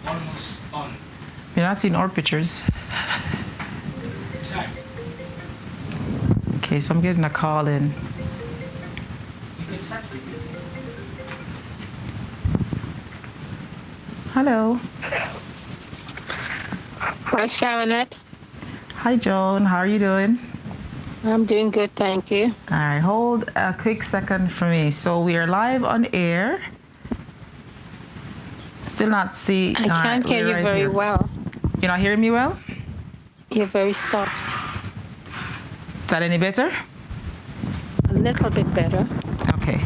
almost on. You're not seeing our pictures. Skype. Okay, so I'm getting a call in. You can start with it. Hello. Hi, Sharonette. Hi, Joan. How are you doing? I'm doing good, thank you. All right, hold a quick second for me. So we are live on air. Still not see. I can't hear you very well. You're not hearing me well? You're very soft. Is that any better? A little bit better. Okay.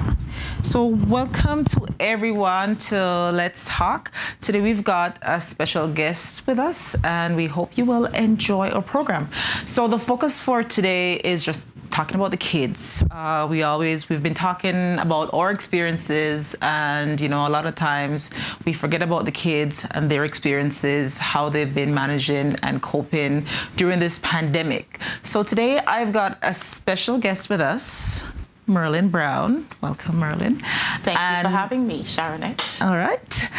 So welcome to everyone to Let's Talk. Today we've got a special guest with us and we hope you will enjoy our program. So the focus for today is just talking about the kids. We've been talking about our experiences and, you know, a lot of times we forget about the kids and their experiences, how they've been managing and coping during this pandemic. So today I've got a special guest with us, Merlin Brown. Welcome, Merlin. Thank you for having me, Sharonette. All right.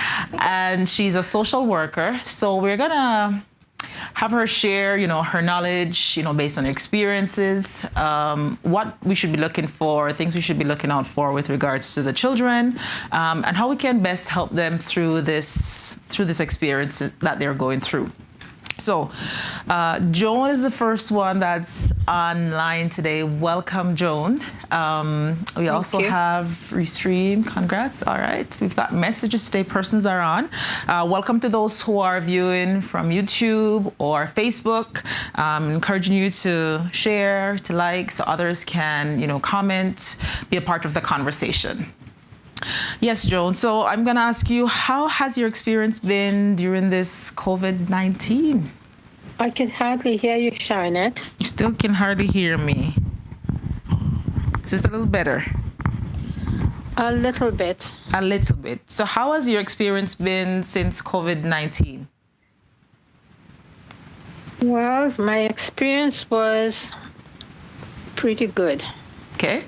And she's a social worker. So we're going to have her share, you know, her knowledge, you know, based on her experiences, what we should be looking for, things we should be looking out for with regards to the children, and how we can best help them through this experience that they're going through. So, Joan is the first one that's online today. Welcome, Joan. We also have Restream. Congrats. All right. We've got messages today. Persons are on. Welcome to those who are viewing from YouTube or Facebook. Encouraging you to share, to like, so others can, you know, comment, be a part of the conversation. Yes, Joan. So I'm going to ask you, how has your experience been during this COVID-19? I can hardly hear you, Sharonette. You still can hardly hear me. Is this a little better? A little bit. A little bit. So how has your experience been since COVID-19? Well, my experience was pretty good. Okay.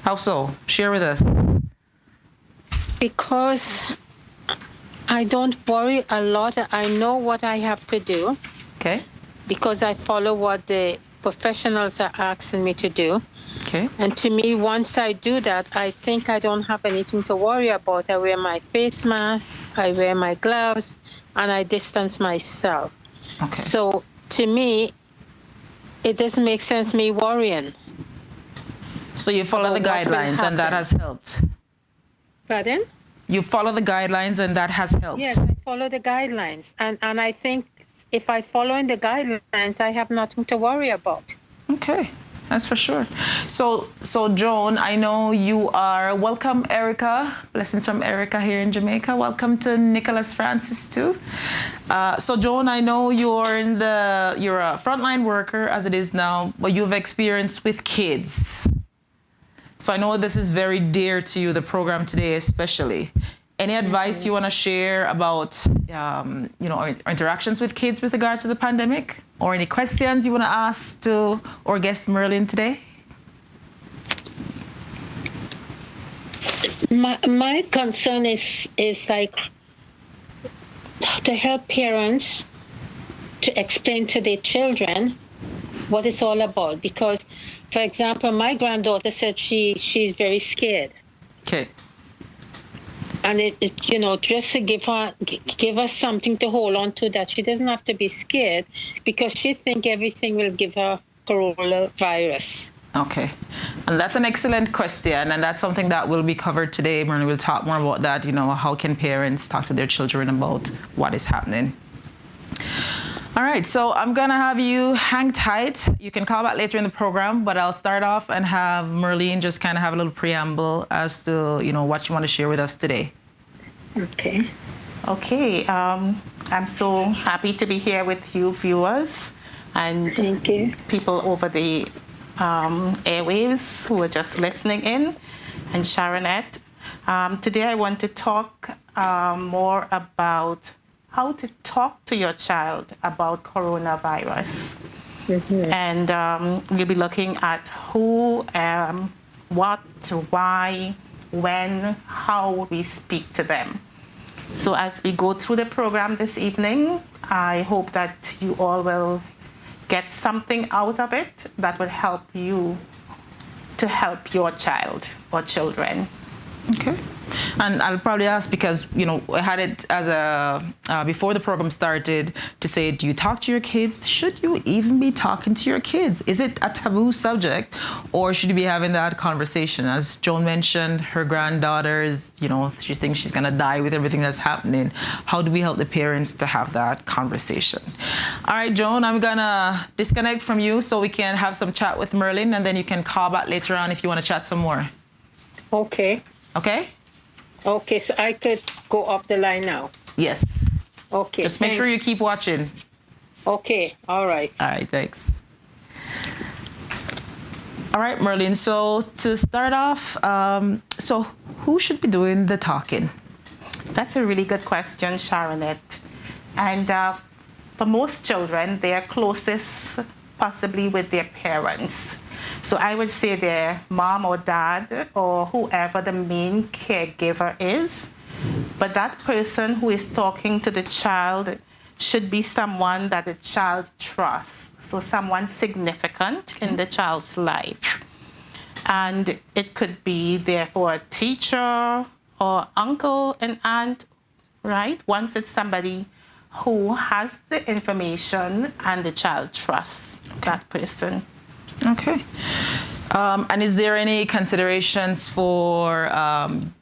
How so? Share with us. Because I don't worry a lot. I know what I have to do. Okay. Because I follow what the professionals are asking me to do. Okay. And to me, once I do that, I think I don't have anything to worry about. I wear my face mask, I wear my gloves, and I distance myself. Okay. So to me, it doesn't make sense me worrying. So you follow the guidelines and that has helped? Pardon? You follow the guidelines and that has helped? Yes, I follow the guidelines. And I think if I follow in the guidelines, I have nothing to worry about. Okay, that's for sure. So Joan, I know you are, welcome Erica, blessings from Erica here in Jamaica. Welcome to Nicholas Francis too. So Joan, I know you're a frontline worker as it is now, but you've experienced with kids. So I know this is very dear to you, the program today especially. Any advice you want to share about, you know, our interactions with kids with regards to the pandemic? Or any questions you want to ask to our guest Merlin today? My concern is like to help parents to explain to their children what it's all about. Because, for example, my granddaughter said she's very scared. Okay. And it, you know, just to give her something to hold on to, that she doesn't have to be scared, because she thinks everything will give her coronavirus. Okay. And that's an excellent question, and that's something that will be covered today. Merlin will talk more about that, you know, how can parents talk to their children about what is happening. All right, so I'm going to have you hang tight. You can call back later in the program, but I'll start off and have Merlin just kind of have a little preamble as to, you know, what you want to share with us today. Okay. Okay, I'm so happy to be here with you viewers and Thank you. people over the airwaves who are just listening in, and Sharonette. Today I want to talk more about how to talk to your child about coronavirus. Mm-hmm. And we'll be looking at who, what, why, when, how we speak to them. So as we go through the program this evening, I hope that you all will get something out of it that will help you to help your child or children. Okay. And I'll probably ask because, I had it as before the program started to say, do you talk to your kids? Should you even be talking to your kids? Is it a taboo subject, or should you be having that conversation? As Joan mentioned, her granddaughter is, she thinks she's going to die with everything that's happening. How do we help the parents to have that conversation? All right, Joan, I'm going to disconnect from you so we can have some chat with Merlin, and then you can call back later on if you want to chat some more. Okay. Okay? Okay, so I could go off the line now. Yes. Okay. Just make sure you keep watching. Okay, all right. All right, thanks. All right, Merlin, so to start off, so who should be doing the talking? That's a really good question, Sharonette. And for most children, they are closest possibly with their parents. So I would say their mom or dad or whoever the main caregiver is. But that person who is talking to the child should be someone that the child trusts. So someone significant in the child's life. And it could be therefore a teacher or uncle and aunt, right? Once it's somebody who has the information and the child trusts that person. Okay. And is there any considerations for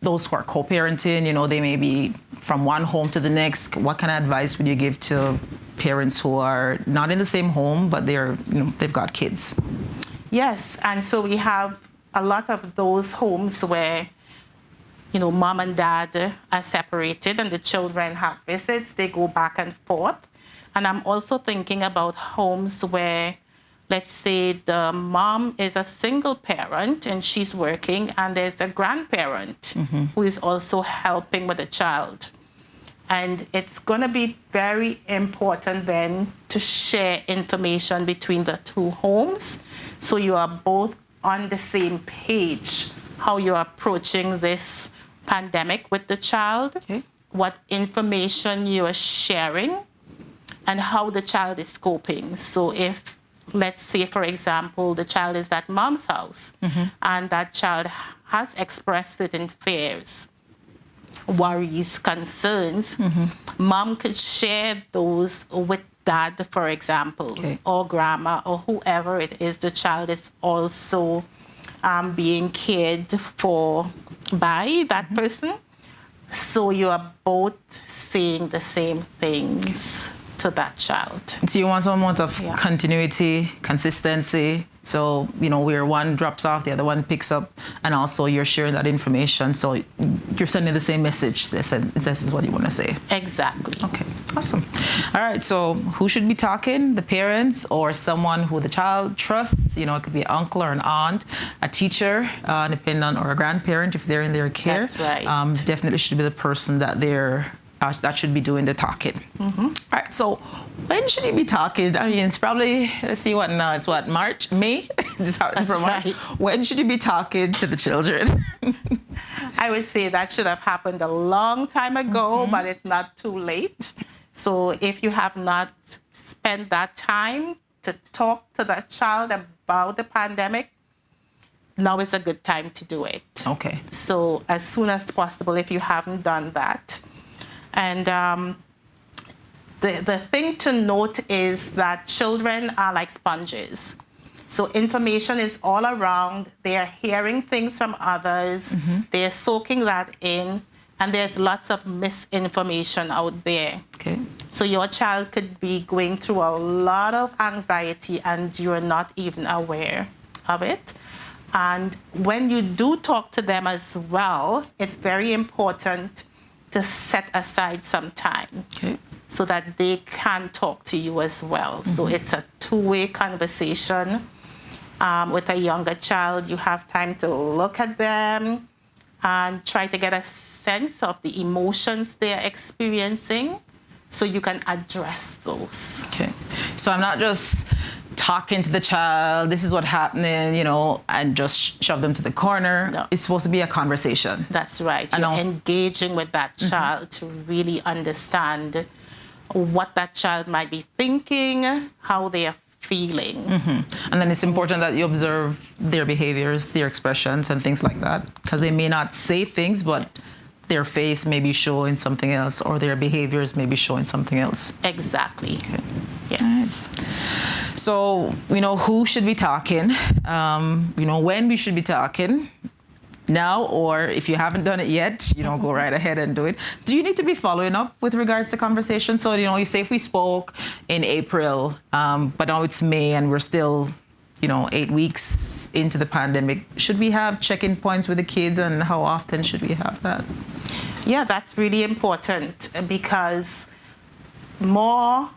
those who are co-parenting? They may be from one home to the next. What kind of advice would you give to parents who are not in the same home, but they've got kids? Yes, and so we have a lot of those homes where, mom and dad are separated and the children have visits. They go back and forth. And I'm also thinking about homes where, let's say the mom is a single parent and she's working, and there's a grandparent who is also helping with the child. And it's going to be very important then to share information between the two homes so you are both on the same page, how you're approaching this pandemic with the child, what information you are sharing, and how the child is coping. So if, let's say, for example, the child is at mom's house and that child has expressed certain fears, worries, concerns, mom could share those with dad, for example, or grandma, or whoever it is the child is also being cared for by that person. So you are both saying the same things to that child. So you want some amount of continuity, consistency. So, where one drops off, the other one picks up, and also you're sharing that information. So you're sending the same message. This is what you want to say. Exactly. Okay, awesome. All right, so who should be talking? The parents or someone who the child trusts? It could be an uncle or an aunt, a teacher, depending on, or a grandparent if they're in their care. That's right. Definitely should be the person that that should be doing the talking. All right, so when should you be talking? I mean, it's probably, let's see what now, it's what, March, May? This happened for March. Right. When should you be talking to the children? I would say that should have happened a long time ago, but it's not too late. So if you have not spent that time to talk to that child about the pandemic, now is a good time to do it. Okay. So as soon as possible if you haven't done that. And the thing to note is that children are like sponges. So information is all around. They are hearing things from others. They are soaking that in. And there's lots of misinformation out there. Okay. So your child could be going through a lot of anxiety and you're not even aware of it. And when you do talk to them as well, it's very important to set aside some time so that they can talk to you as well. So it's a two-way conversation. With a younger child, you have time to look at them and try to get a sense of the emotions they're experiencing so you can address those. Okay. So I'm not just talking to the child, this is what's happening, and just shove them to the corner. No. It's supposed to be a conversation. That's right. And You're also, engaging with that child to really understand what that child might be thinking, how they are feeling. and then it's important that you observe their behaviors, their expressions, and things like that, because they may not say things, but their face may be showing something else, or their behaviors may be showing something else. Exactly. Okay. Yes. So, who should be talking, when we should be talking now, or if you haven't done it yet, go right ahead and do it. Do you need to be following up with regards to conversation? So, you say if we spoke in April, but now it's May and we're still, 8 weeks into the pandemic, should we have check-in points with the kids, and how often should we have that? Yeah, that's really important, because more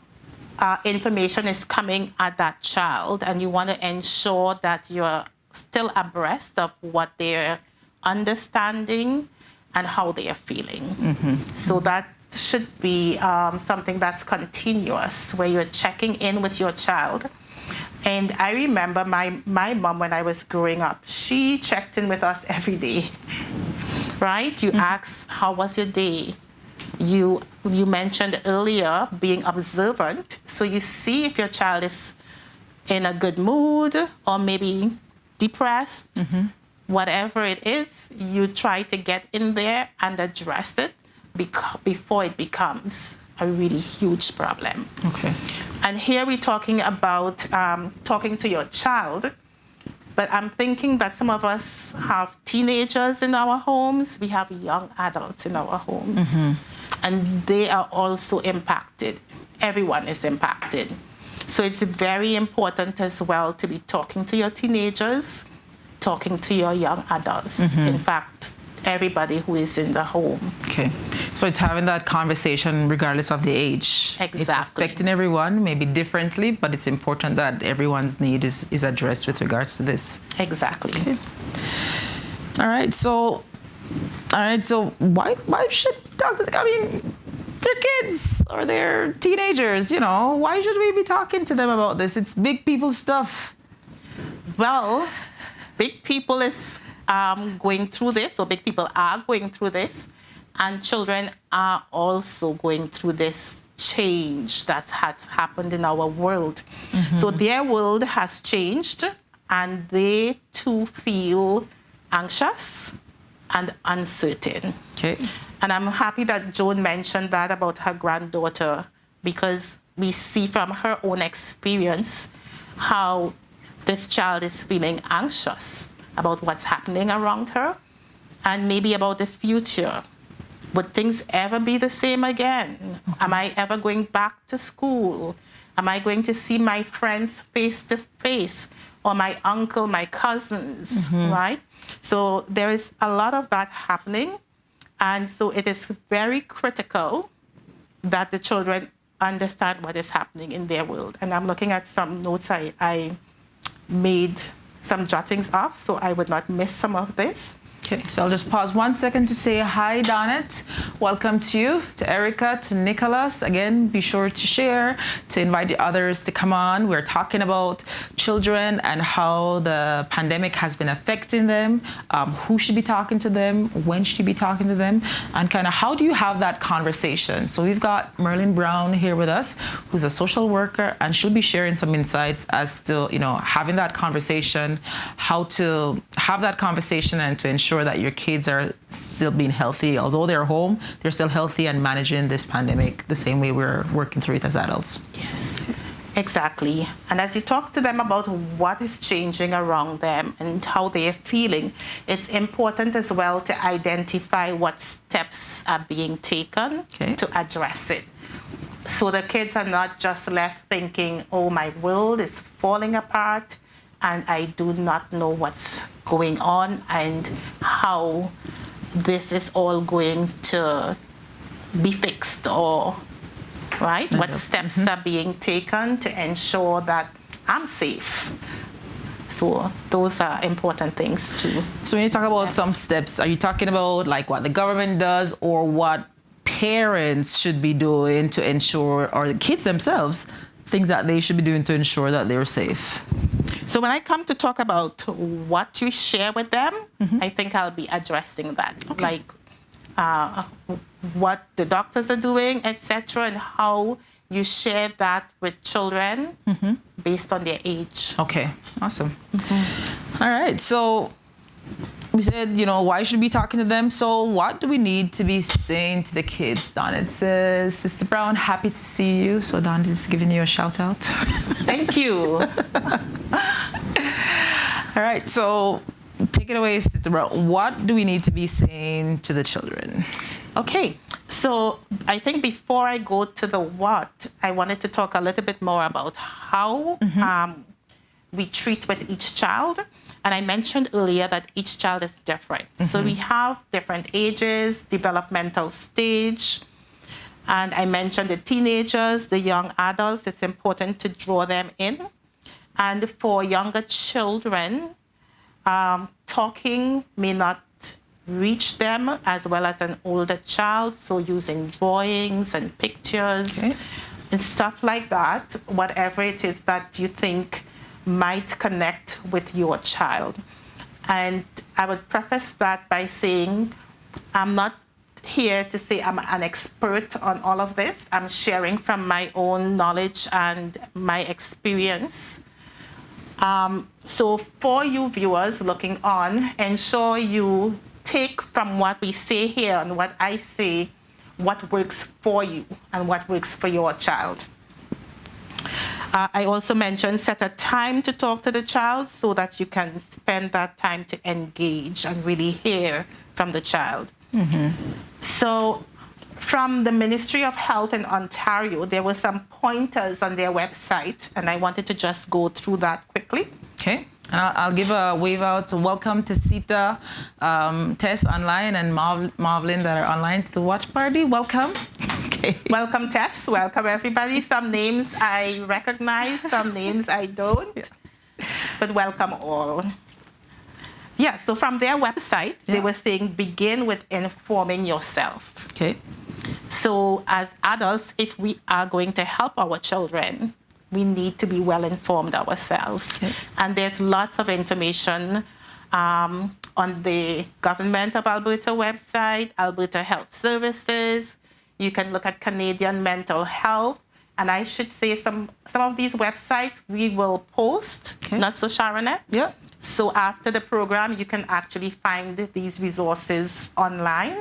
information is coming at that child, and you want to ensure that you're still abreast of what they're understanding and how they are feeling. So that should be something that's continuous, where you're checking in with your child. And I remember my mom, when I was growing up, she checked in with us every day, right? You ask, how was your day? You mentioned earlier being observant, so you see if your child is in a good mood or maybe depressed, whatever it is, you try to get in there and address it before it becomes a really huge problem. Okay. And here we're talking about talking to your child, but I'm thinking that some of us have teenagers in our homes, we have young adults in our homes, and they are also impacted. Everyone is impacted. So it's very important as well to be talking to your teenagers, talking to your young adults. In fact, everybody who is in the home. Okay. So it's having that conversation regardless of the age. Exactly. It's affecting everyone, maybe differently, but it's important that everyone's need is addressed with regards to this. Exactly. Okay. All right. So why should talk to they're kids or they're teenagers, why should we be talking to them about this? It's big people stuff. Well, big people is going through this, or big people are going through this, and children are also going through this change that has happened in our world. So their world has changed, and they too feel anxious and uncertain. Okay. And I'm happy that Joan mentioned that about her granddaughter, because we see from her own experience how this child is feeling anxious about what's happening around her, and maybe about the future. Would things ever be the same again? Am I ever going back to school? Am I going to see my friends face to face, or my uncle, my cousins, right? So there is a lot of that happening. And so it is very critical that the children understand what is happening in their world. And I'm looking at some notes I made some jottings off, so I would not miss some of this. Okay, so I'll just pause 1 second to say hi, Donnet. Welcome to you, to Erica, to Nicholas. Again, be sure to share, to invite the others to come on. We're talking about children and how the pandemic has been affecting them, who should be talking to them, when should you be talking to them, and kind of how do you have that conversation. So we've got Merlin Brown here with us, who's a social worker, and she'll be sharing some insights as to, having that conversation, how to have that conversation and to ensure that your kids are still being healthy. Although they're home, they're still healthy and managing this pandemic the same way we're working through it as adults. Yes, exactly. And as you talk to them about what is changing around them and how they are feeling, it's important as well to identify what steps are being taken to address it. So the kids are not just left thinking, oh, my world is falling apart, and I do not know what's going on and how this is all going to be fixed, or right? What steps are being taken to ensure that I'm safe. So those are important things too. So when you talk about some steps, are you talking about like what the government does, or what parents should be doing to ensure, or the kids themselves, things that they should be doing to ensure that they're safe? So when I come to talk about what you share with them, I think I'll be addressing that, like what the doctors are doing, etc., and how you share that with children based on their age. Okay, awesome. All right, so we said, why should we be talking to them? So what do we need to be saying to the kids? Don, it says, Sister Brown, happy to see you. So Don is giving you a shout out. Thank you. All right, so take it away, Sister Brown. What do we need to be saying to the children? Okay, so I think before I go to the what, I wanted to talk a little bit more about how we treat with each child. And I mentioned earlier that each child is different. So we have different ages, developmental stage. And I mentioned the teenagers, the young adults. It's important to draw them in. And for younger children, talking may not reach them as well as an older child. So using drawings and pictures and stuff like that, whatever it is that you think might connect with your child. And I would preface that by saying, I'm not here to say I'm an expert on all of this. I'm sharing from my own knowledge and my experience. So for you viewers looking on, ensure you take from what we say here and what I say, what works for you and what works for your child. I also mentioned set a time to talk to the child so that you can spend that time to engage and really hear from the child. So from the Ministry of Health in Ontario, there were some pointers on their website, and I wanted to just go through that quickly. Okay. And I'll give a wave out. So welcome to Sita, Tess online, and Marvlin that are online to the watch party. Welcome. Okay. Welcome, Tess. Welcome, everybody. Some names I recognize, some names I don't. But welcome all. Yeah, so from their website, they were saying begin with informing yourself. Okay. So as adults, if we are going to help our children, we need to be well informed ourselves. Okay. And there's lots of information on the Government of Alberta website, Alberta Health Services. You can look at Canadian Mental Health. And I should say some of these websites we will post, not so Sharonette? Yeah. So after the program, you can actually find these resources online.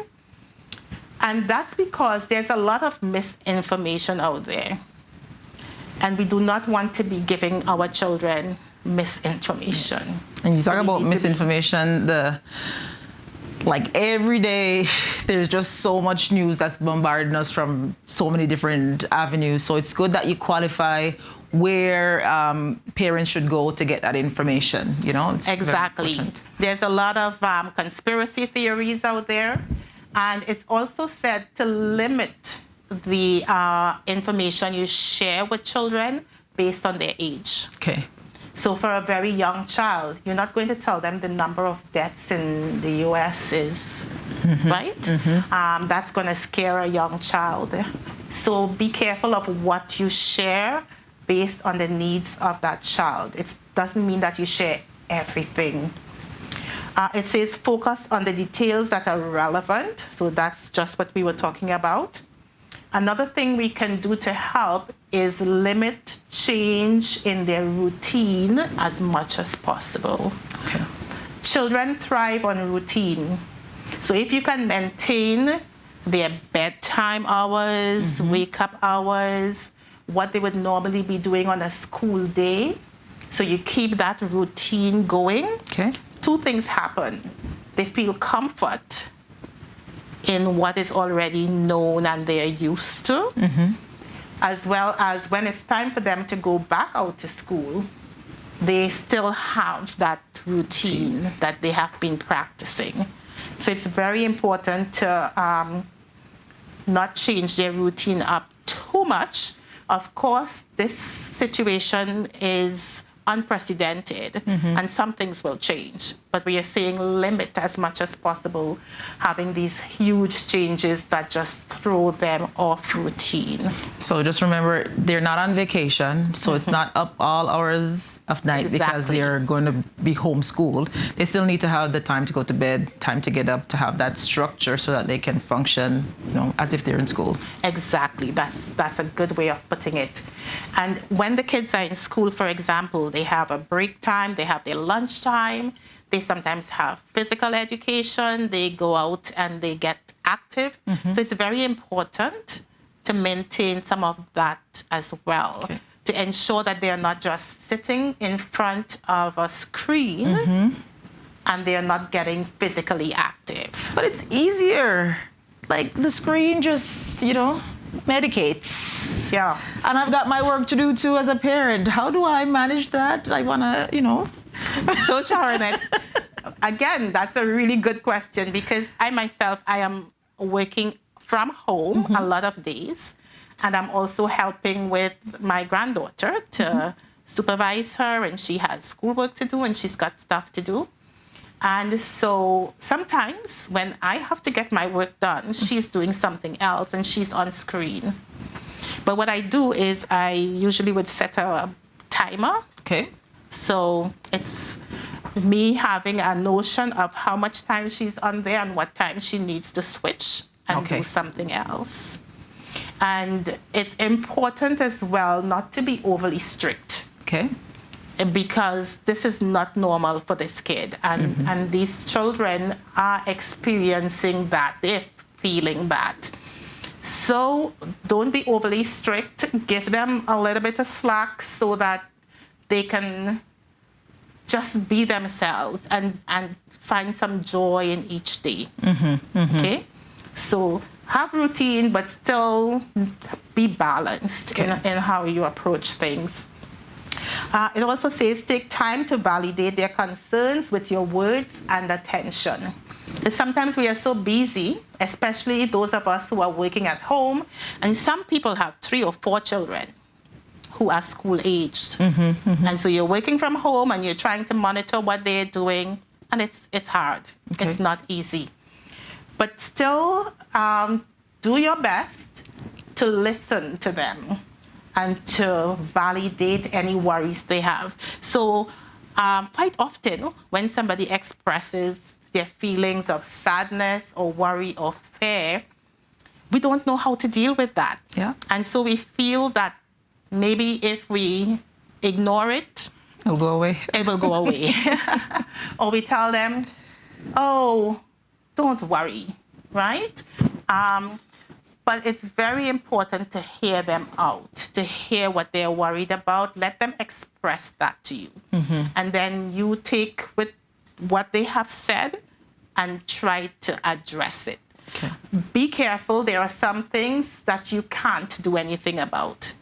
And that's because there's a lot of misinformation out there. And we do not want to be giving our children misinformation. And you talk about misinformation, like every day, there's just so much news that's bombarding us from so many different avenues. So it's good that you qualify where parents should go to get that information, It's exactly. There's a lot of conspiracy theories out there. And it's also said to limit the information you share with children based on their age. Okay. So for a very young child, you're not going to tell them the number of deaths in the U.S. is, right? That's going to scare a young child. So be careful of what you share based on the needs of that child. It doesn't mean that you share everything. It says focus on the details that are relevant. So that's just what we were talking about. Another thing we can do to help is limit change in their routine as much as possible. Okay. Children thrive on routine. So if you can maintain their bedtime hours, wake-up hours, what they would normally be doing on a school day, so you keep that routine going, okay. Two things happen. They feel comfort in what is already known and they're used to, as well as when it's time for them to go back out to school, they still have that routine that they have been practicing. So it's very important to not change their routine up too much. Of course, this situation is unprecedented, and some things will change. But we are saying limit as much as possible having these huge changes that just throw them off routine. So just remember, they're not on vacation, so it's not up all hours of night because they're going to be homeschooled. They still need to have the time to go to bed, time to get up, to have that structure so that they can function, as if they're in school. Exactly. That's a good way of putting it. And when the kids are in school, for example, they have a break time, they have their lunch time, they sometimes have physical education, they go out and they get active. So it's very important to maintain some of that as well, to ensure that they're not just sitting in front of a screen and they're not getting physically active. But it's easier. Like the screen just, medicates. Yeah. And I've got my work to do too as a parent. How do I manage that? I want to, So Sharon, again, that's a really good question, because I am working from home a lot of days, and I'm also helping with my granddaughter to supervise her, and she has schoolwork to do and she's got stuff to do. And so sometimes when I have to get my work done, she's doing something else and she's on screen. But what I do is I usually would set a timer. Okay. So it's me having a notion of how much time she's on there and what time she needs to switch and do something else. And it's important as well not to be overly strict. Okay. Because this is not normal for this kid. And these children are experiencing that. They're feeling that. So don't be overly strict. Give them a little bit of slack so that they can just be themselves and find some joy in each day. Okay? So have routine, but still be balanced in how you approach things. It also says take time to validate their concerns with your words and attention. Because sometimes we are so busy, especially those of us who are working at home, and some people have 3 or 4 children who are school-aged. And so you're working from home and you're trying to monitor what they're doing, and it's hard. Okay. It's not easy. But still, do your best to listen to them and to validate any worries they have. So quite often, when somebody expresses their feelings of sadness or worry or fear, we don't know how to deal with that. Yeah. And so we feel that maybe if we ignore it, it'll go away. It will go away. Or we tell them, oh, don't worry, right? But it's very important to hear them out, to hear what they're worried about. Let them express that to you. And then you take with what they have said and try to address it. Okay. Be careful. There are some things that you can't do anything about.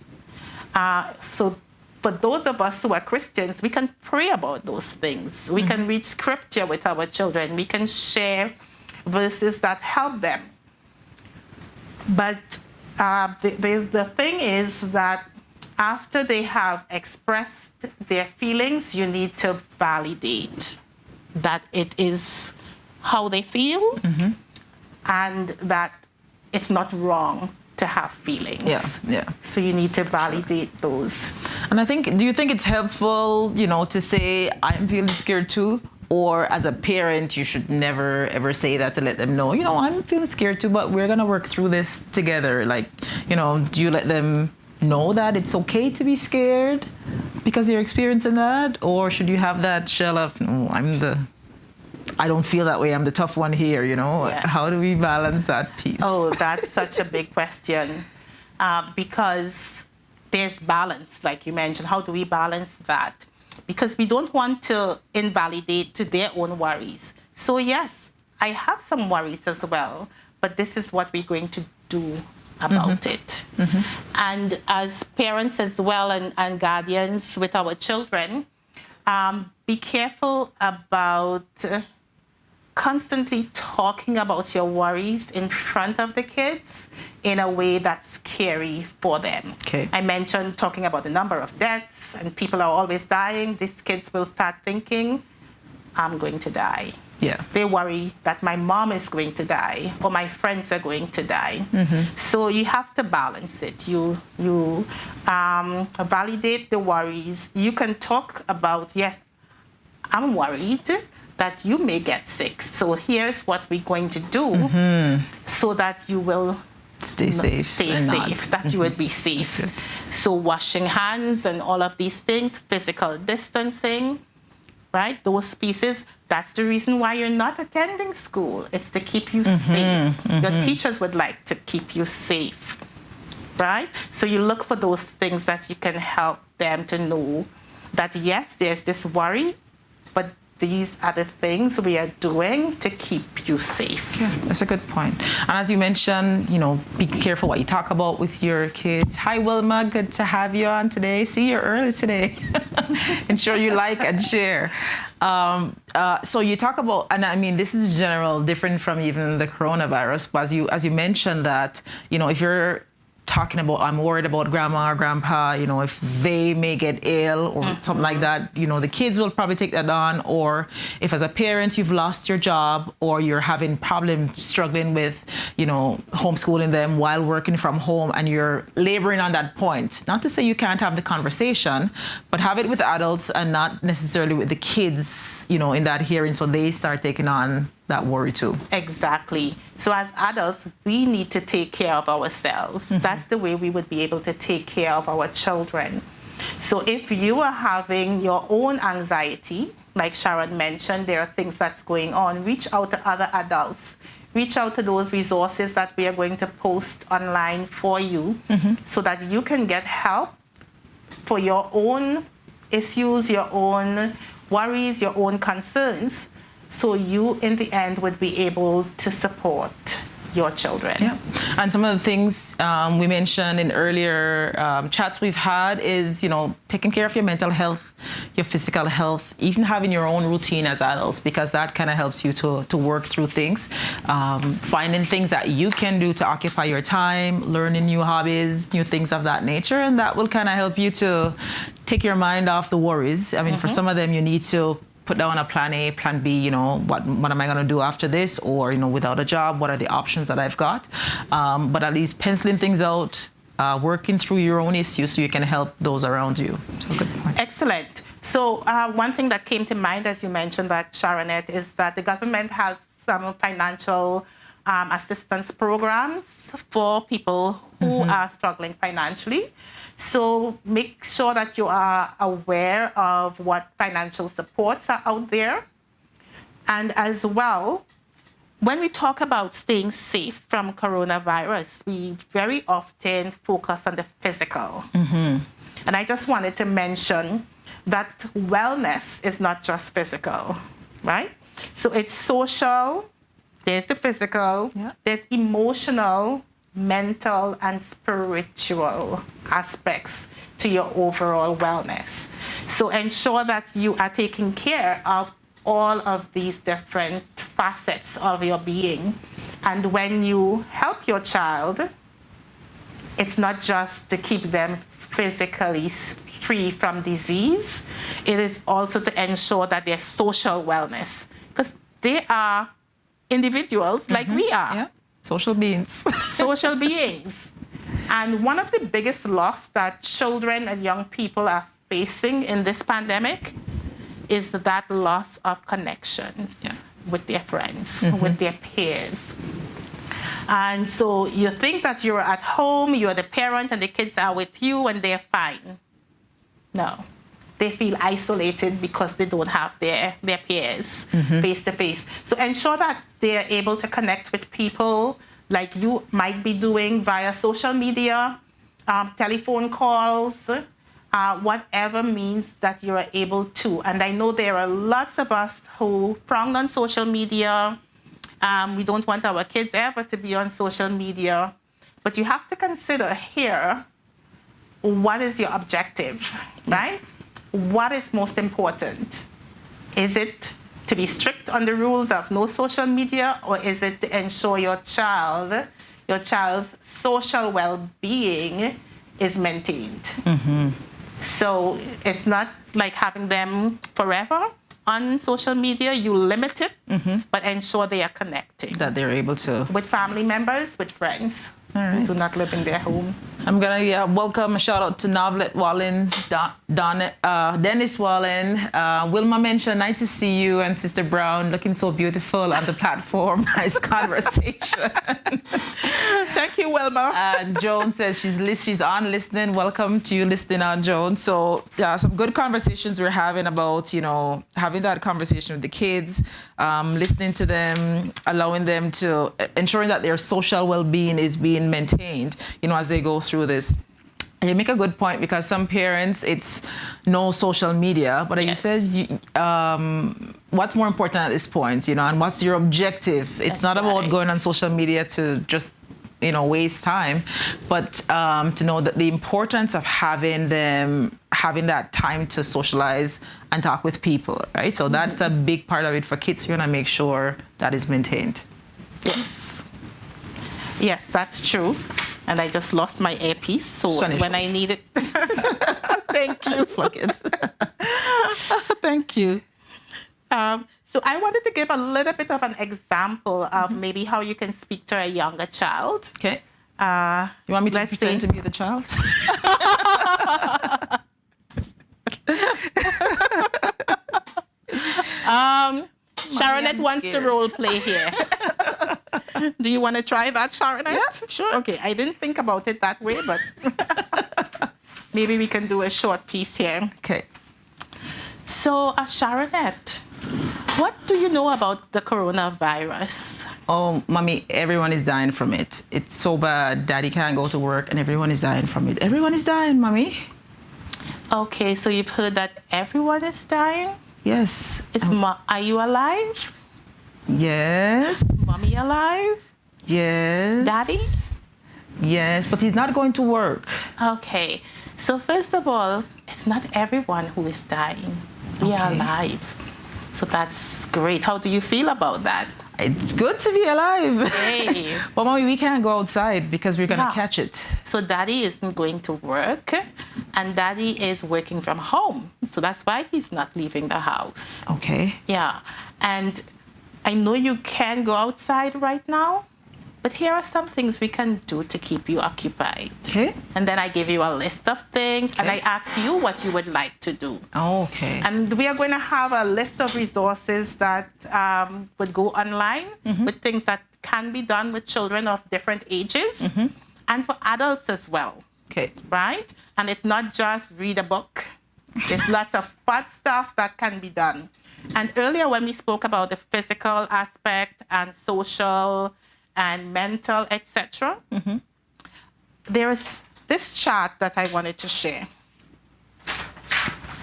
So for those of us who are Christians, we can pray about those things. We can read scripture with our children. We can share verses that help them. But the thing is that after they have expressed their feelings, you need to validate that it is how they feel and that it's not wrong to have feelings. Yeah. So you need to validate those. And I think, do you think it's helpful, to say, I'm feeling scared too? Or as a parent, you should never, ever say that to let them know, I'm feeling scared too, but we're going to work through this together. Like, do you let them know that it's okay to be scared because you're experiencing that? Or should you have that shell of, no, I don't feel that way, I'm the tough one here, Yeah. How do we balance that piece? Oh, that's such a big question. Because there's balance, like you mentioned. How do we balance that? Because we don't want to invalidate to their own worries. So yes, I have some worries as well, but this is what we're going to do about it. And as parents as well and guardians with our children, be careful about constantly talking about your worries in front of the kids in a way that's scary for them. Okay. I mentioned talking about the number of deaths and people are always dying. These kids will start thinking, I'm going to die. Yeah. They worry that my mom is going to die or my friends are going to die. So you have to balance it. You validate the worries. You can talk about, yes, I'm worried that you may get sick. So here's what we're going to do so that you will stay safe. That you would be safe. So washing hands and all of these things, physical distancing, right? Those pieces, that's the reason why you're not attending school. It's to keep you safe. Your teachers would like to keep you safe, right? So you look for those things that you can help them to know that, yes, there's this worry, but these are the things we are doing to keep you safe. Yeah, that's a good point. And as you mentioned, be careful what you talk about with your kids. Hi, Wilma. Good to have you on today. See you early today. Ensure you like and share. So you talk about, and I mean, this is general, different from even the coronavirus, but as you mentioned that, if you're talking about, I'm worried about grandma or grandpa, if they may get ill or something like that, the kids will probably take that on. Or if as a parent you've lost your job or you're having problems struggling with, homeschooling them while working from home and you're laboring on that point, not to say you can't have the conversation, but have it with adults and not necessarily with the kids, in that hearing, so they start taking on that worry too. Exactly. So as adults, we need to take care of ourselves. That's the way we would be able to take care of our children. So if you are having your own anxiety, like Sharon mentioned, there are things that's going on, reach out to other adults. Reach out to those resources that we are going to post online for you so that you can get help for your own issues, your own worries, your own concerns. So you, in the end, would be able to support your children. Yeah. And some of the things we mentioned in earlier chats we've had is, taking care of your mental health, your physical health, even having your own routine as adults, because that kind of helps you to work through things. Finding things that you can do to occupy your time, learning new hobbies, new things of that nature, and that will kind of help you to take your mind off the worries. I mean, for some of them, you need to put down a plan A, plan B, what am I going to do after this? Or, without a job, what are the options that I've got? But at least penciling things out, working through your own issues so you can help those around you. So good point. Excellent. So one thing that came to mind as you mentioned that, Sharonette, is that the government has some financial assistance programs for people who are struggling financially. So make sure that you are aware of what financial supports are out there. And as well, when we talk about staying safe from coronavirus, we very often focus on the physical. And I just wanted to mention that wellness is not just physical, right? So it's social, there's the physical, there's emotional, mental and spiritual aspects to your overall wellness. So ensure that you are taking care of all of these different facets of your being. And when you help your child, it's not just to keep them physically free from disease, it is also to ensure that their social wellness, because they are individuals like we are. Yeah. Social beings. Social beings. And one of the biggest loss that children and young people are facing in this pandemic is that loss of connections with their friends, with their peers. And so you think that you're at home, you're the parent, and the kids are with you and they're fine. No. They feel isolated because they don't have their peers face to face. So ensure that they're able to connect with people like you might be doing via social media, telephone calls, whatever means that you are able to. And I know there are lots of us who frown on social media. We don't want our kids ever to be on social media. But you have to consider here, what is your objective, right? What is most important? Is it to be strict on the rules of no social media, or is it to ensure your child's social well-being is maintained? So it's not like having them forever on social media. You limit it, but ensure they are connecting. That they're able to. With family members, with friends. All right. Who do not live in their home. I'm gonna welcome a shout out to Novlet Wallen, Dennis Wallen, Wilma mentioned, nice to see you, and Sister Brown looking so beautiful on the platform. Nice conversation. Thank you, Wilma. And Joan says she's on listening. Welcome to you listening on, Joan. So some good conversations we're having about, having that conversation with the kids, listening to them, allowing them to, ensuring that their social well-being is being maintained, as they go through this. And you make a good point, because some parents, it's no social media, but you said what's more important at this point, and what's your objective? It's not about going on social media to just, waste time, but to know that the importance of having that time to socialize and talk with people, right? So that's a big part of it for kids. You want to make sure that is maintained. Yes, that's true. And I just lost my earpiece, so when I need it, thank you. Just plug it. Thank you. So I wanted to give a little bit of an example of maybe how you can speak to a younger child. Okay. You want me to pretend to be the child? Sharonette wants to role play here. Do you want to try that, Sharonette? Yeah, sure. Okay, I didn't think about it that way, but maybe we can do a short piece here. Okay. So, Sharonette, what do you know about the coronavirus? Oh, Mommy, everyone is dying from it. It's so bad. Daddy can't go to work, and everyone is dying from it. Everyone is dying, Mommy. Okay, so you've heard that everyone is dying? Yes. Are you alive? Yes. Mommy alive? Yes. Daddy? Yes, but he's not going to work. Okay. So first of all, it's not everyone who is dying. We are alive. So that's great. How do you feel about that? It's good to be alive. Hey. But Mommy, we can't go outside because we're going to catch it. So Daddy isn't going to work, and Daddy is working from home. So that's why he's not leaving the house. Okay. Yeah. And I know you can go outside right now, but here are some things we can do to keep you occupied. Okay. And then I give you a list of things, and I ask you what you would like to do. Okay. And we are going to have a list of resources that would go online with things that can be done with children of different ages and for adults as well. Okay. Right? And it's not just read a book. There's lots of fun stuff that can be done. And earlier when we spoke about the physical aspect and social and mental, etc., there is this chart that I wanted to share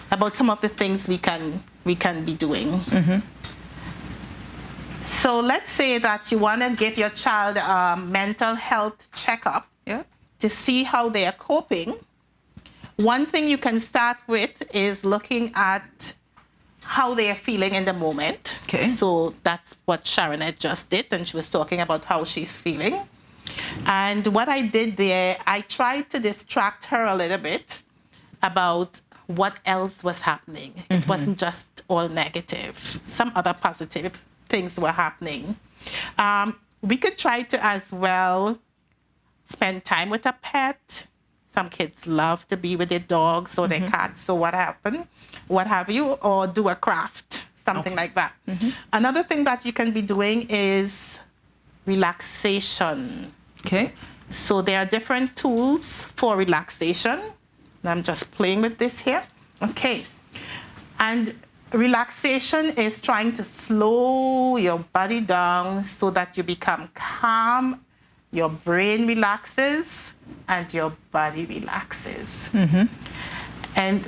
about some of the things we can be doing. So let's say that you want to give your child a mental health checkup to see how they are coping. One thing you can start with is looking at how they are feeling in the moment. Okay. So that's what Sharonette just did, and she was talking about how she's feeling. And what I did there, I tried to distract her a little bit about what else was happening. It wasn't just all negative. Some other positive things were happening. We could try to as well spend time with a pet. Some kids love to be with their dogs or their cats, so what have you, or do a craft, something like that. Another thing that you can be doing is relaxation. Okay. So there are different tools for relaxation. I'm just playing with this here. Okay. And relaxation is trying to slow your body down so that you become calm, your brain relaxes, and your body relaxes. And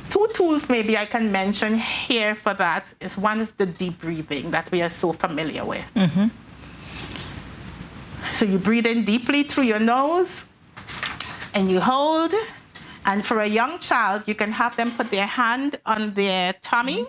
two tools maybe I can mention here for that is, one is the deep breathing that we are so familiar with. So you breathe in deeply through your nose and you hold. And for a young child, you can have them put their hand on their tummy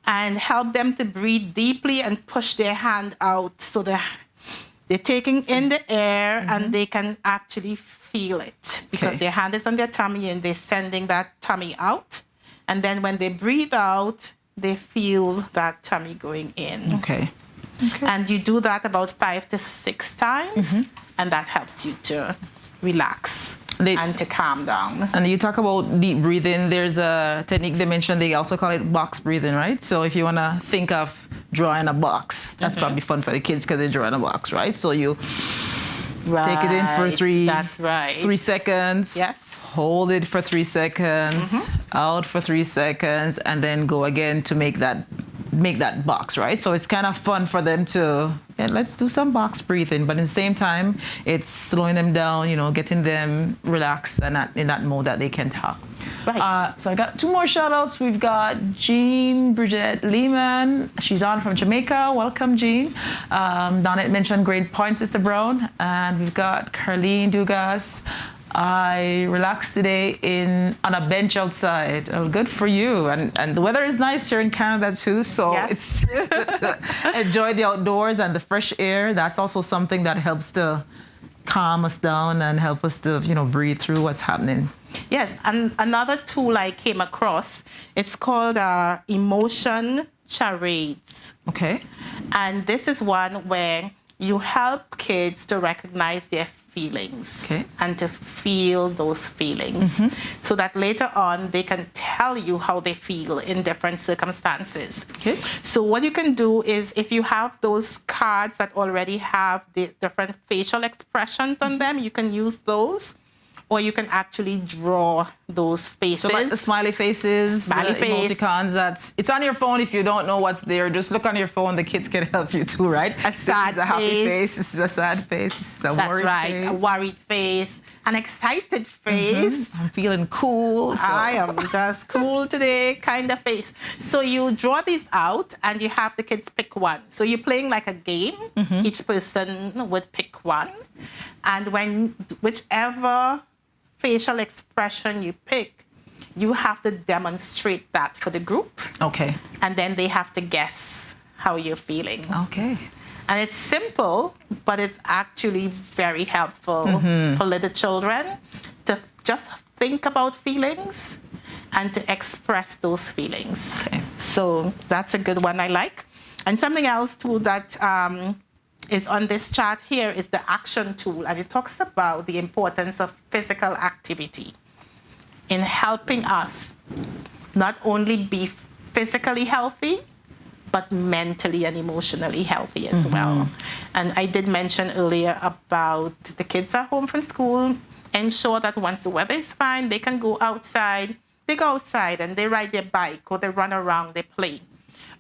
and help them to breathe deeply and push their hand out so they're taking in the air and they can actually feel it because their hand is on their tummy and they're sending that tummy out. And then when they breathe out, they feel that tummy going in. Okay. And you do that about 5 to 6 times, and that helps you to relax and to calm down. And you talk about deep breathing. There's a technique they mentioned. They also call it box breathing, right? So if you want to think of drawing a box, that's probably fun for the kids because they're drawing a box, right? So you take it in for 3 seconds. Yes. Hold it for 3 seconds, out for 3 seconds, and then go again to make that box, right? So it's kind of fun for them to, let's do some box breathing, but at the same time, it's slowing them down, getting them relaxed and in that mode that they can talk. Right. So I got 2 more shout outs. We've got Jean Bridget Lehman. She's on from Jamaica. Welcome, Jean. Donette mentioned great point, Sister Brown. And we've got Carlene Dugas. I relaxed today on a bench outside. Oh, good for you. And the weather is nice here in Canada too, so it's good to enjoy the outdoors and the fresh air. That's also something that helps to calm us down and help us to, breathe through what's happening. Yes, and another tool I came across, it's called emotion charades. Okay. And this is one where you help kids to recognize their feelings and to feel those feelings so that later on they can tell you how they feel in different circumstances. Okay. So what you can do is if you have those cards that already have the different facial expressions on them, you can use those. Or you can actually draw those faces. So like the smiley faces, emoticons, it's on your phone. If you don't know what's there, just look on your phone. The kids can help you too, right? A sad face. This is a happy face. This is a sad face. This is a worried face. That's right, a worried face. An excited face. I'm feeling cool. So. I am just cool today kind of face. So you draw these out and you have the kids pick one. So you're playing like a game. Each person would pick one. And whichever facial expression you pick, you have to demonstrate that for the group. Okay. And then they have to guess how you're feeling. Okay. And it's simple, but it's actually very helpful for little children to just think about feelings and to express those feelings. Okay. So that's a good one I like. And something else too that is on this chart here is the action tool, and it talks about the importance of physical activity in helping us not only be physically healthy, but mentally and emotionally healthy as well. And I did mention earlier about the kids are home from school, ensure that once the weather is fine, they can go outside. They go outside and they ride their bike or they run around, they play.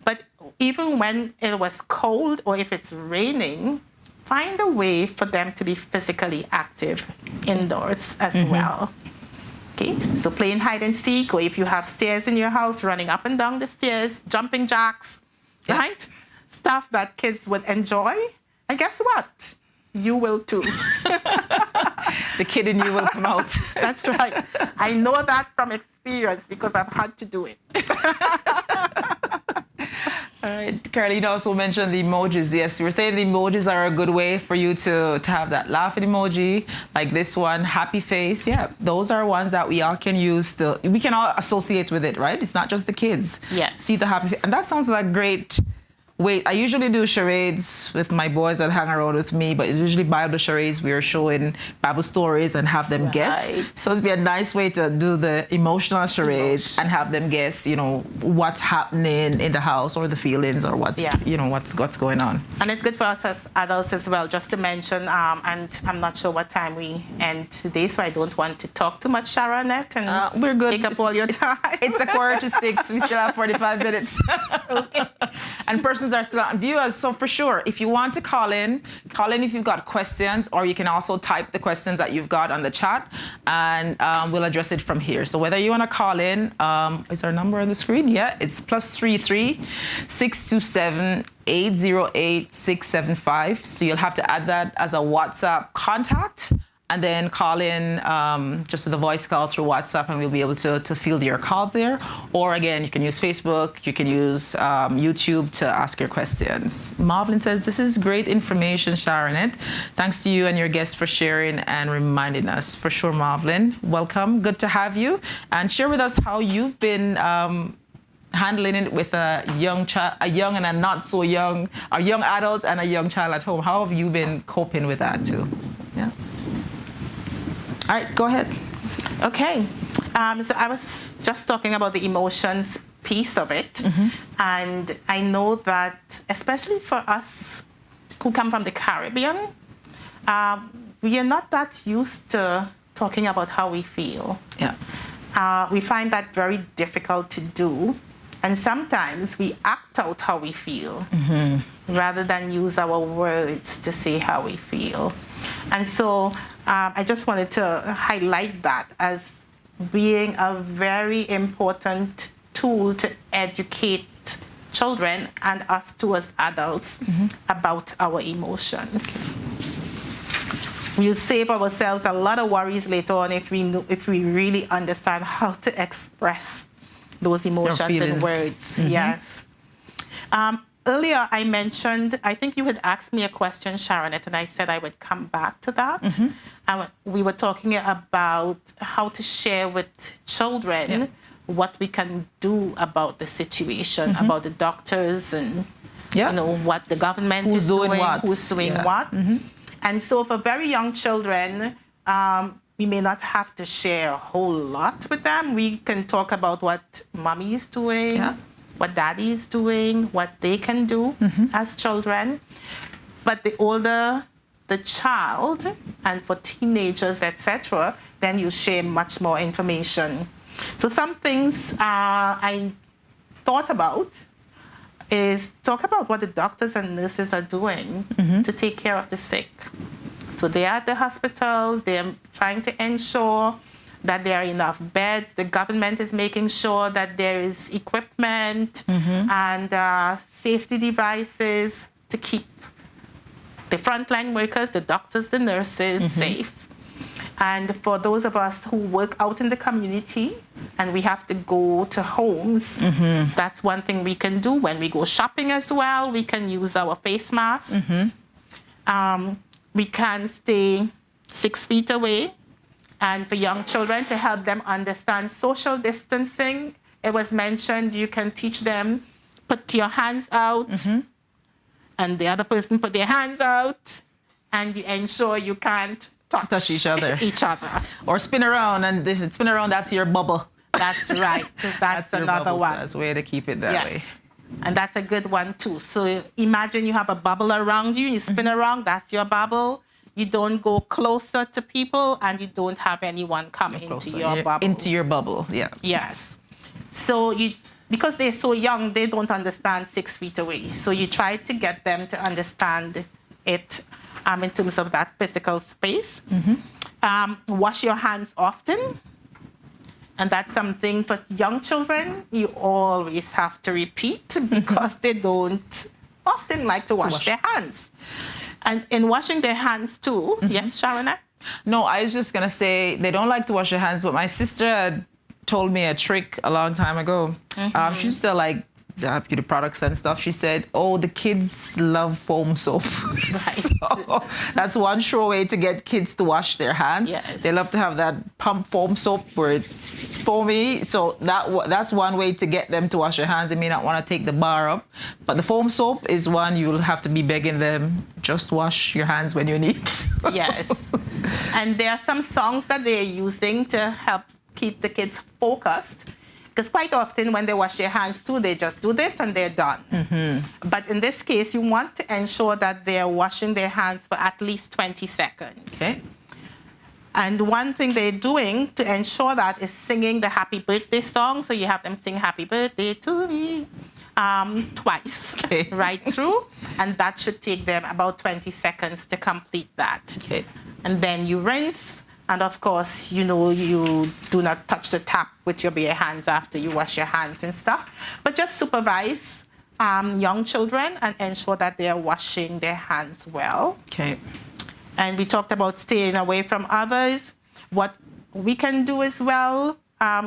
But even when it was cold or if it's raining, find a way for them to be physically active indoors as well. Okay, so playing hide and seek, or if you have stairs in your house, running up and down the stairs, jumping jacks, right? Stuff that kids would enjoy. And guess what? You will too. The kid in you will come out. That's right. I know that from experience because I've had to do it. All right, Caroline also mentioned the emojis. Yes, we were saying the emojis are a good way for you to have that laughing emoji, like this one, happy face. Yeah, those are ones that we all can use we can all associate with it, right? It's not just the kids. Yes. See the happy face. And that sounds like great. I usually do charades with my boys that hang around with me, but it's usually Bible charades. We are showing Bible stories and have them guess. So it'd be a nice way to do the emotional charades and have them guess, what's happening in the house or the feelings or what's going on. And it's good for us as adults as well, just to mention, and I'm not sure what time we end today, so I don't want to talk too much, Sharonette, and we're good. Take up all your time. It's 5:45. We still have 45 minutes. Okay. And persons are still on viewers, so for sure, if you want to call in if you've got questions, or you can also type the questions that you've got on the chat, and we'll address it from here. So whether you want to call in, is our number on the screen? Yeah, it's +33 627 808 675. So you'll have to add that as a WhatsApp contact. and then call in just with a voice call through WhatsApp, and we'll be able to field your calls there. Or again, you can use Facebook, you can use YouTube to ask your questions. Marvin says, this is great information, Sharonette. Thanks to you and your guests for sharing and reminding us. For sure, Marvin. Welcome. Good to have you. And share with us how you've been handling it with a young child, a young and a not so young, a young adult and a young child at home. How have you been coping with that too? Yeah. All right, go ahead. Okay. So I was just talking about the emotions piece of it. And I know that, especially for us who come from the Caribbean, we are not that used to talking about how we feel. Yeah. We find that very difficult to do. And sometimes we act out how we feel rather than use our words to say how we feel. And so I just wanted to highlight that as being a very important tool to educate children and us too as adults about our emotions. We'll save ourselves a lot of worries later on if we really understand how to express those emotions in words. Yes. Earlier I mentioned, I think you had asked me a question, Sharonette, and I said I would come back to that. And we were talking about how to share with children what we can do about the situation, about the doctors and you know what the government is doing, who's doing what. And so for very young children, we may not have to share a whole lot with them. We can talk about what mommy is doing, what daddy is doing, what they can do as children. But the older the child, and for teenagers, etc., then you share much more information. So some things I thought about is talk about what the doctors and nurses are doing to take care of the sick. So they are at the hospitals, they're trying to ensure that there are enough beds. The government is making sure that there is equipment and safety devices to keep the frontline workers, the doctors, the nurses safe. And for those of us who work out in the community and we have to go to homes, that's one thing we can do. When we go shopping as well, we can use our face masks. We can stay 6 feet away. And for young children, to help them understand social distancing, it was mentioned you can teach them, put your hands out, and the other person put their hands out, and you ensure you can't touch each other. Or spin around, and spin around, that's your bubble. That's right. That's another one. So that's a way to keep it that way. And that's a good one, too. So imagine you have a bubble around you, you spin around, that's your bubble. You don't go closer to people, and you don't have anyone come into your bubble. Into your bubble, yeah. Yes. So because they're so young, they don't understand 6 feet away. So you try to get them to understand it in terms of that physical space. Wash your hands often. And that's something for young children you always have to repeat because they don't often like to wash their hands. And in washing their hands too, yes, Sharonette? No, I was just gonna say they don't like to wash their hands, but my sister had told me a trick a long time ago. She used to like beauty products and stuff. She said, oh, the kids love foam soap. So that's one sure way to get kids to wash their hands. They love to have that pump foam soap where it's foamy. So that's one way to get them to wash their hands. They may not want to take the bar up, but the foam soap is one you'll have to be begging them, just wash your hands when you need. Yes. And there are some songs that they're using to help keep the kids focused. Because quite often when they wash their hands too, they just do this and they're done. But in this case, you want to ensure that they're washing their hands for at least 20 seconds. And one thing they're doing to ensure that is singing the happy birthday song. So you have them sing happy birthday to me twice, right through. And that should take them about 20 seconds to complete that. And then you rinse. And of course, you know, you do not touch the tap with your bare hands after you wash your hands and stuff. But just supervise young children and ensure that they are washing their hands well. And we talked about staying away from others. What we can do as well,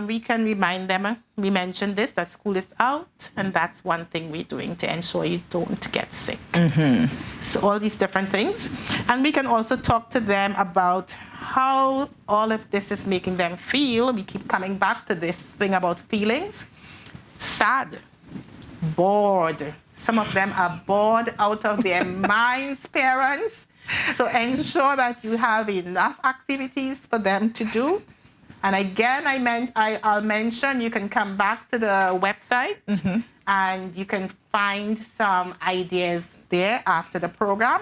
we can remind them, we mentioned this, that school is out, and that's one thing we're doing to ensure you don't get sick. So all these different things. And we can also talk to them about how all of this is making them feel. We keep coming back to this thing about feelings. Sad, bored. Some of them are bored out of their minds, parents. So ensure that you have enough activities for them to do. And again, I'll mention you can come back to the website and you can find some ideas there after the program.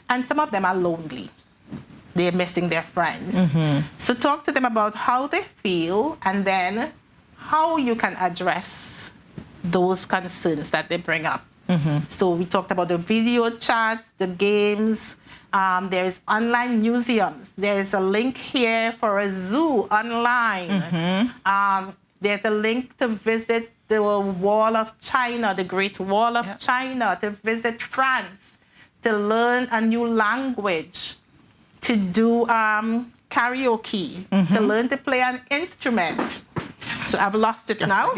And some of them are lonely. They're missing their friends. So talk to them about how they feel and then how you can address those concerns that they bring up. So we talked about the video chats, the games. There's online museums. There's a link here for a zoo online. There's a link to visit the Wall of China, the Great Wall of China, to visit France, to learn a new language, to do karaoke, to learn to play an instrument. So I've lost it now.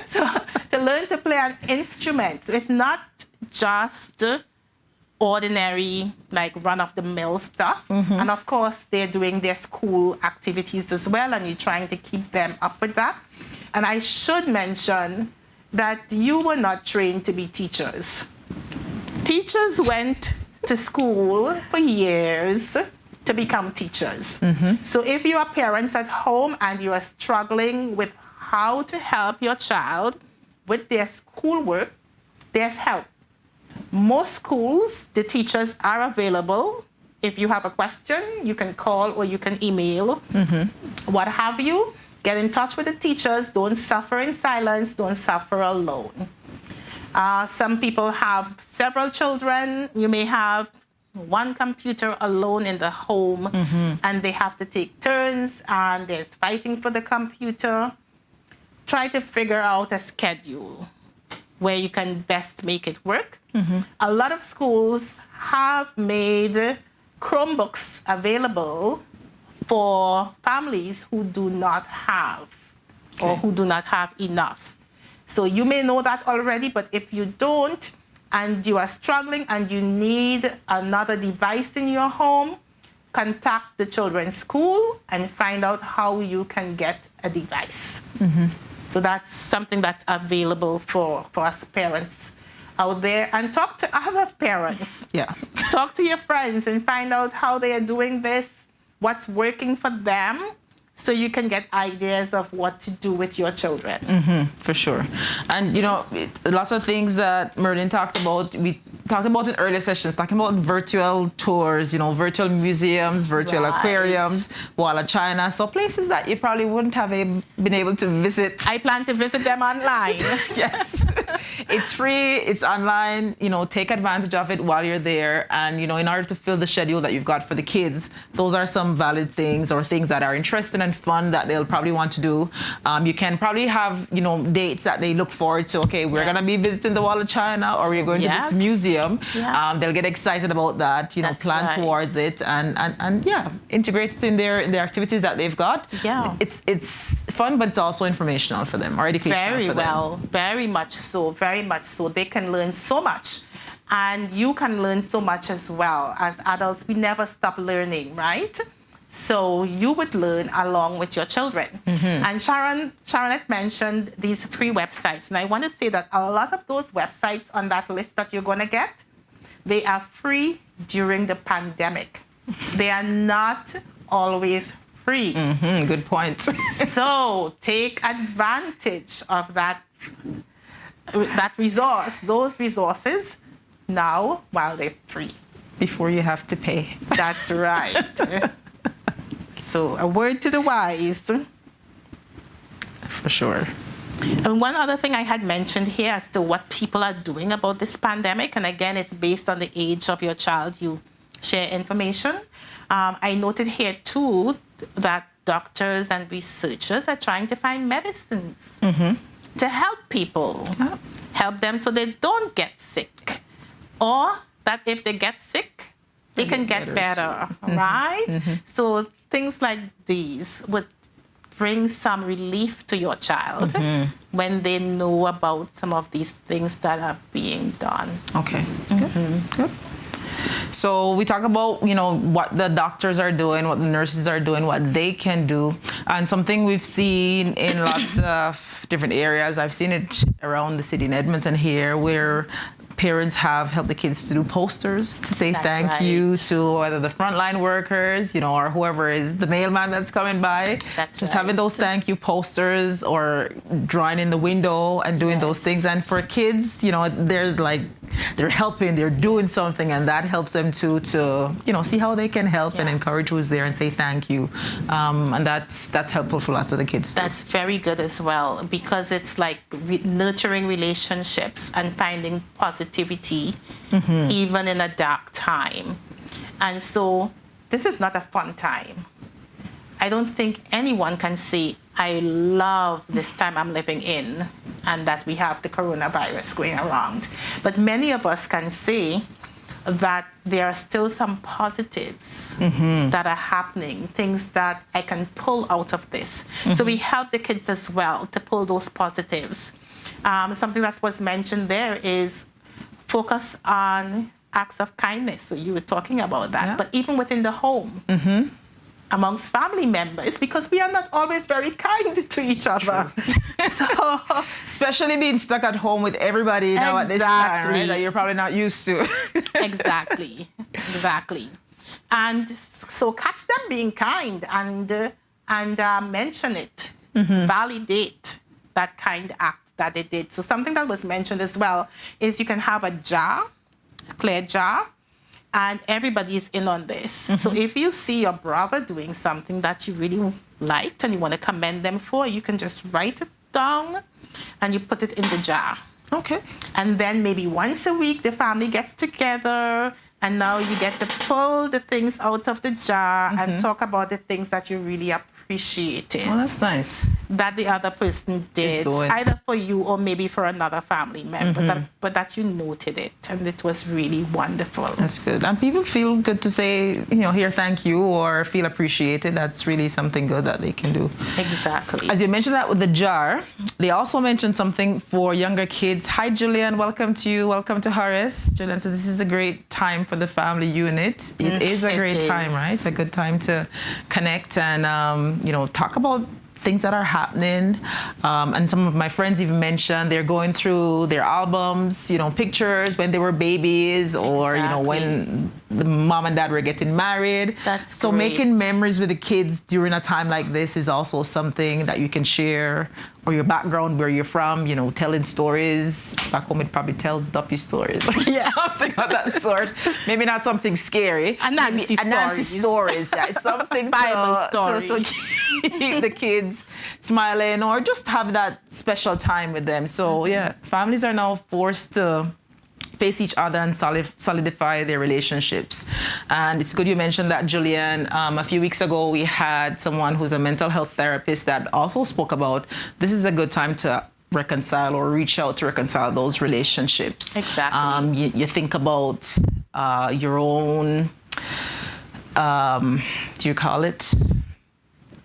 So to learn to play an instrument. So it's not just ordinary, like run-of-the-mill stuff. And of course, they're doing their school activities as well, and you're trying to keep them up with that. And I should mention that you were not trained to be teachers. Teachers went to school for years to become teachers. So if you are parents at home and you are struggling with how to help your child with their schoolwork, there's help. Most schools, the teachers are available. If you have a question, you can call or you can email, what have you. Get in touch with the teachers. Don't suffer in silence. Don't suffer alone. Some people have several children. You may have one computer alone in the home, and they have to take turns, and there's fighting for the computer. Try to figure out a schedule where you can best make it work. A lot of schools have made Chromebooks available for families who do not have or who do not have enough. So you may know that already, but if you don't and you are struggling and you need another device in your home, contact the children's school and find out how you can get a device. So that's something that's available for us parents out there. And talk to other parents. Talk to your friends and find out how they are doing this, what's working for them, so you can get ideas of what to do with your children. For sure. And, you know, lots of things that Merlin talked about, we talked about in earlier sessions, talking about virtual tours, you know, virtual museums, virtual aquariums, Wall of China, so places that you probably wouldn't have been able to visit. I plan to visit them online. Yes. It's free, it's online, you know, take advantage of it while you're there. And, you know, in order to fill the schedule that you've got for the kids, those are some valid things or things that are interesting and fun that they'll probably want to do. You can probably have, you know, dates that they look forward to. Okay, we're going to be visiting the Wall of China, or we're going to this museum. They'll get excited about that, you know, plan towards it and yeah, integrate it in their activities that they've got. It's fun, but it's also informational for them or educational for them. Very much so, very much so. They can learn so much. And you can learn so much as well. As adults, we never stop learning, right? So you would learn along with your children. And Sharon had mentioned these 3 websites. And I want to say that a lot of those websites on that list that you're going to get, they are free during the pandemic. They are not always free. Good point. So take advantage of that resource, those resources now while they're free. Before you have to pay. That's right. So a word to the wise. For sure. And one other thing I had mentioned here as to what people are doing about this pandemic, and again, it's based on the age of your child you share information. I noted here too that doctors and researchers are trying to find medicines to help people, help them so they don't get sick, or that if they get sick, it can get better, right? So things like these would bring some relief to your child when they know about some of these things that are being done. Okay, good. So we talk about, what the doctors are doing, what the nurses are doing, what they can do. And something we've seen in lots of different areas, I've seen it around the city in Edmonton here, where parents have helped the kids to do posters to say thank you to either the frontline workers, or whoever is the mailman that's coming by. Just having those thank you posters or drawing in the window and doing those things. And for kids, there's they're helping, they're doing something, and that helps them to see how they can help and encourage who's there and say thank you. And that's helpful for lots of the kids too. That's very good as well, because it's like nurturing relationships and finding positivity even in a dark time. And so this is not a fun time. I don't think anyone can say, I love this time I'm living in and that we have the coronavirus going around. But many of us can say that there are still some positives that are happening, things that I can pull out of this. So we help the kids as well to pull those positives. Something that was mentioned there is focus on acts of kindness. So you were talking about that. But even within the home, amongst family members, because we are not always very kind to each other. So, especially being stuck at home with everybody now at this time, right? That you're probably not used to. Exactly. And so catch them being kind and mention it, validate that kind act that they did. So something that was mentioned as well is you can have a jar, a clear jar, and everybody is in on this. So if you see your brother doing something that you really liked and you want to commend them for, you can just write it down and you put it in the jar. Okay. And then maybe once a week, the family gets together and now you get to pull the things out of the jar and talk about the things that you really appreciated. Oh, that's nice. That the other person did, either for you or maybe for another family member, but that you noted it, and it was really wonderful. That's good. And people feel good to say, here, thank you, or feel appreciated. That's really something good that they can do. Exactly. As you mentioned that with the jar, they also mentioned something for younger kids. Hi, Julian. Welcome to you. Welcome to Horace. Julian says this is a great time for the family unit. It is a great time, right? It's a good time to connect and, talk about things that are happening. And some of my friends even mentioned they're going through their albums, pictures when they were babies or, when the mom and dad were getting married. That's so great. Making memories with the kids during a time like this is also something that you can share, or your background, where you're from, telling stories. Back home, we'd probably tell duppy stories or something of that sort. Maybe not something scary. Nancy stories. Yeah, it's something to keep the kids smiling or just have that special time with them. So yeah, families are now forced to face each other and solidify their relationships. And it's good you mentioned that, Julian. A few weeks ago, we had someone who's a mental health therapist that also spoke about this is a good time to reconcile or reach out to reconcile those relationships. Exactly. You think about your own, do you call it?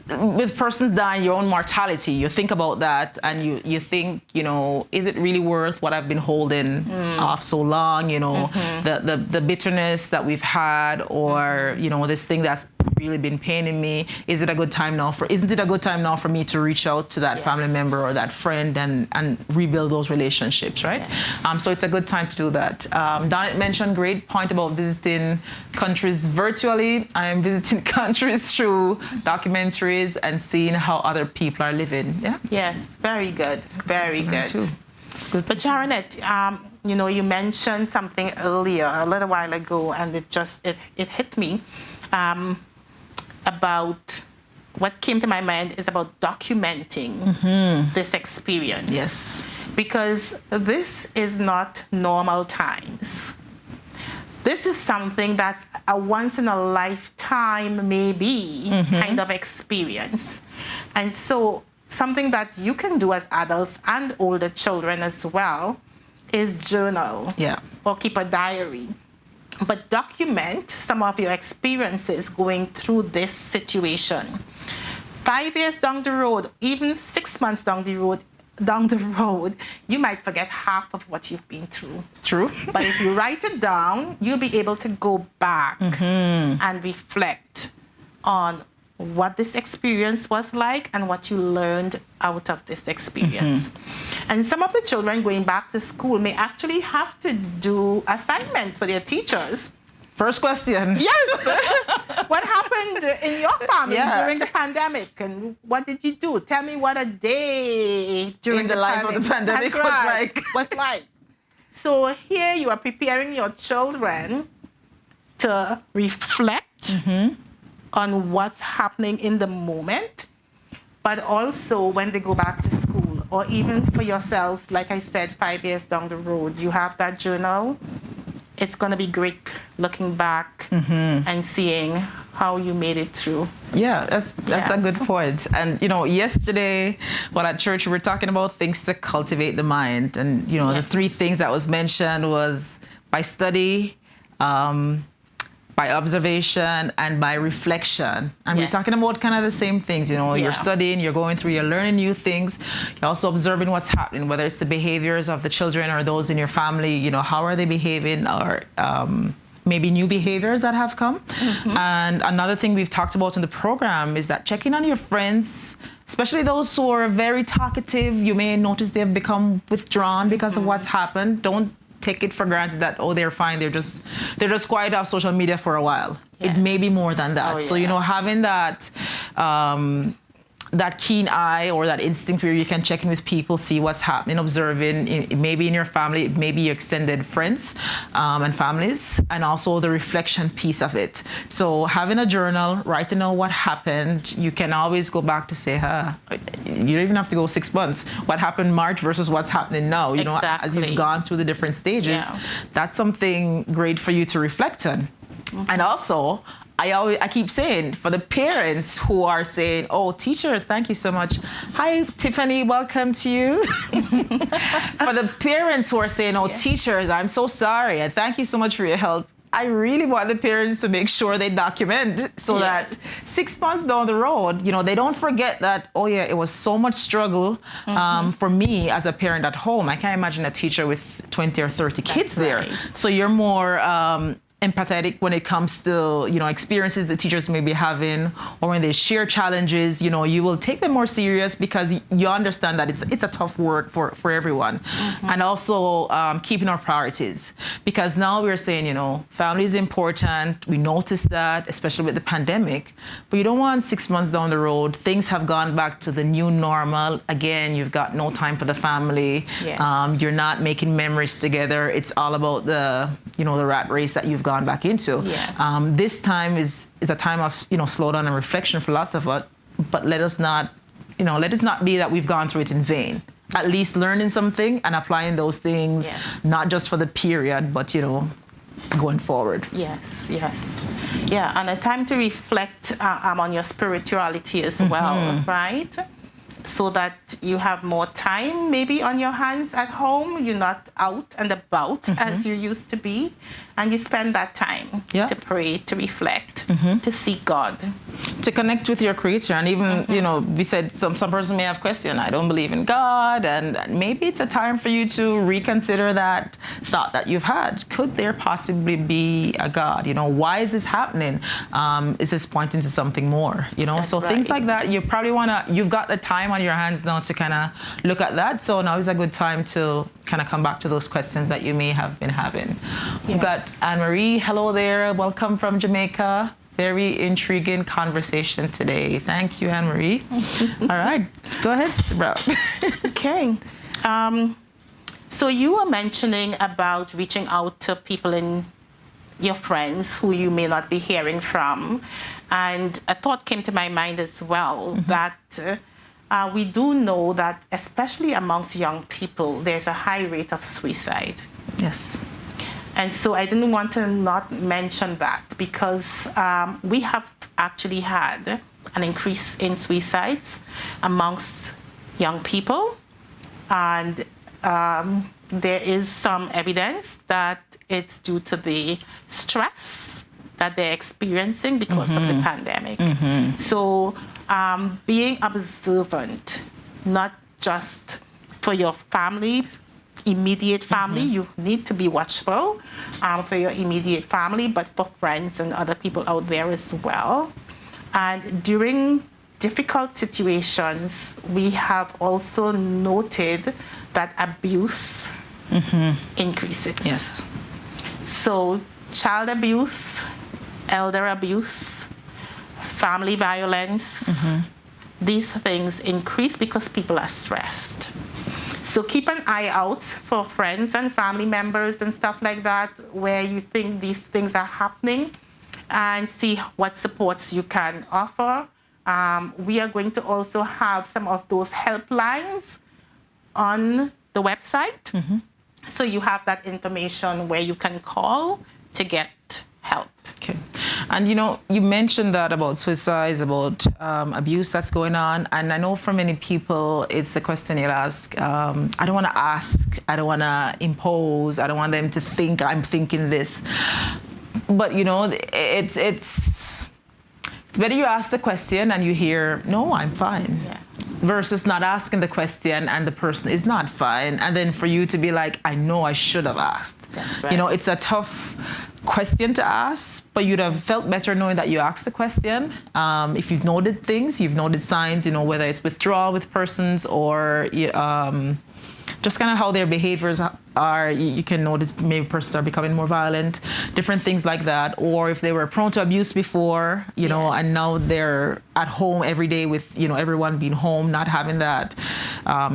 With persons dying, your own mortality, you think about that and you think, is it really worth what I've been holding off so long? The bitterness that we've had, or, this thing that's really been paining me. Isn't it a good time now for me to reach out to that family member or that friend and rebuild those relationships, right? Yes. So it's a good time to do that. Donnet mentioned great point about visiting countries virtually. I am visiting countries through documentaries and seeing how other people are living. Yeah. Yes, very good. Very good. Too. But Sharonette, you mentioned something earlier, a little while ago, and it hit me. About what came to my mind is about documenting this experience. Yes. Because this is not normal times. This is something that's a once in a lifetime, maybe, kind of experience. And so something that you can do as adults and older children as well is journal. Yeah. Or keep a diary. but document some of your experiences going through this situation. 5 years down the road, even 6 months down the road, you might forget half of what you've been through. True. But if you write it down, you'll be able to go back and reflect on what this experience was like and what you learned out of this experience. And some of the children going back to school may actually have to do assignments for their teachers. First question. Yes. What happened in your family during the pandemic, and what did you do? Tell me what a day during the life of the pandemic was like. So here you are preparing your children to reflect on what's happening in the moment, but also when they go back to school, or even for yourselves, like I said, 5 years down the road, you have that journal. It's going to be great looking back and seeing how you made it through. Yeah, that's a good point. And, yesterday, at church, we were talking about things to cultivate the mind. And, the three things that was mentioned was by study, by observation, and by reflection. And we're talking about kind of the same things. You're studying, you're going through, you're learning new things. You're also observing what's happening, whether it's the behaviors of the children or those in your family. How are they behaving, or maybe new behaviors that have come. And another thing we've talked about in the program is that checking on your friends, especially those who are very talkative. You may notice they've become withdrawn because of what's happened. Don't take it for granted that they're fine, they're just quiet off social media for a while. It may be more than that. So having that that keen eye or that instinct where you can check in with people, see what's happening, observing, maybe in your family, maybe your extended friends and families, and also the reflection piece of it. So having a journal, writing out what happened, you can always go back to say, you don't even have to go 6 months. What happened March versus what's happening now, as you've gone through the different stages. That's something great for you to reflect on. And also, I keep saying, for the parents who are saying, oh, teachers, thank you so much. Hi, Tiffany, welcome to you. For the parents who are saying, oh, teachers, I'm so sorry, and thank you so much for your help. I really want the parents to make sure they document so that 6 months down the road, they don't forget that, oh yeah, it was so much struggle for me as a parent at home. I can't imagine a teacher with 20 or 30 kids there. So you're more empathetic when it comes to, experiences that teachers may be having, or when they share challenges, you will take them more serious because you understand that it's a tough work for everyone. And also keeping our priorities, because now we're saying, family is important. We noticed that, especially with the pandemic, but you don't want 6 months down the road, things have gone back to the new normal. Again, you've got no time for the family. You're not making memories together. It's all about the rat race that you've gone back into. This time is a time of slowdown and reflection for lots of us, but let us not be that we've gone through it in vain. At least learning something and applying those things, not just for the period, but going forward. Yes, and a time to reflect on your spirituality as well, right? So that you have more time maybe on your hands at home. You're not out and about as you used to be. And you spend that time to pray, to reflect, to seek God. To connect with your creator. And even, we said some person may have questioned, I don't believe in God. And maybe it's a time for you to reconsider that thought that you've had. Could there possibly be a God? Why is this happening? Is this pointing to something more? So things like that, you probably you've got the time on your hands now to kind of look at that. So now is a good time to kind of come back to those questions that you may have been having. We've got Anne-Marie, hello there, welcome from Jamaica. Very intriguing conversation today. Thank you, Anne-Marie. All right, go ahead, Sister Brown. Okay. So you were mentioning about reaching out to people in your friends who you may not be hearing from. And a thought came to my mind as well, that we do know that, especially amongst young people, there's a high rate of suicide. Yes. And so I didn't want to not mention that, because we have actually had an increase in suicides amongst young people. And there is some evidence that it's due to the stress that they're experiencing because of the pandemic. So being observant, not just for your family, immediate family, you need to be watchful for your immediate family, but for friends and other people out there as well. And during difficult situations, we have also noted that abuse increases. Yes. So child abuse, elder abuse, family violence, these things increase because people are stressed. So keep an eye out for friends and family members and stuff like that where you think these things are happening, and see what supports you can offer. We are going to also have some of those helplines on the website. So you have that information where you can call to get help. Okay. And you mentioned that about suicides, about abuse that's going on. And I know for many people, it's the question they'll ask. I don't want to ask. I don't want to impose. I don't want them to think I'm thinking this. But, it's better you ask the question and you hear, no, I'm fine. Yeah. Versus not asking the question and the person is not fine. And then for you to be like, I know I should have asked. That's right. It's a tough question to ask, but you'd have felt better knowing that you asked the question. If you've noted things, you've noted signs, whether it's withdrawal with persons or just kind of how their behaviors are. You can notice maybe persons are becoming more violent, different things like that. Or if they were prone to abuse before, and now they're at home every day with, everyone being home, not having that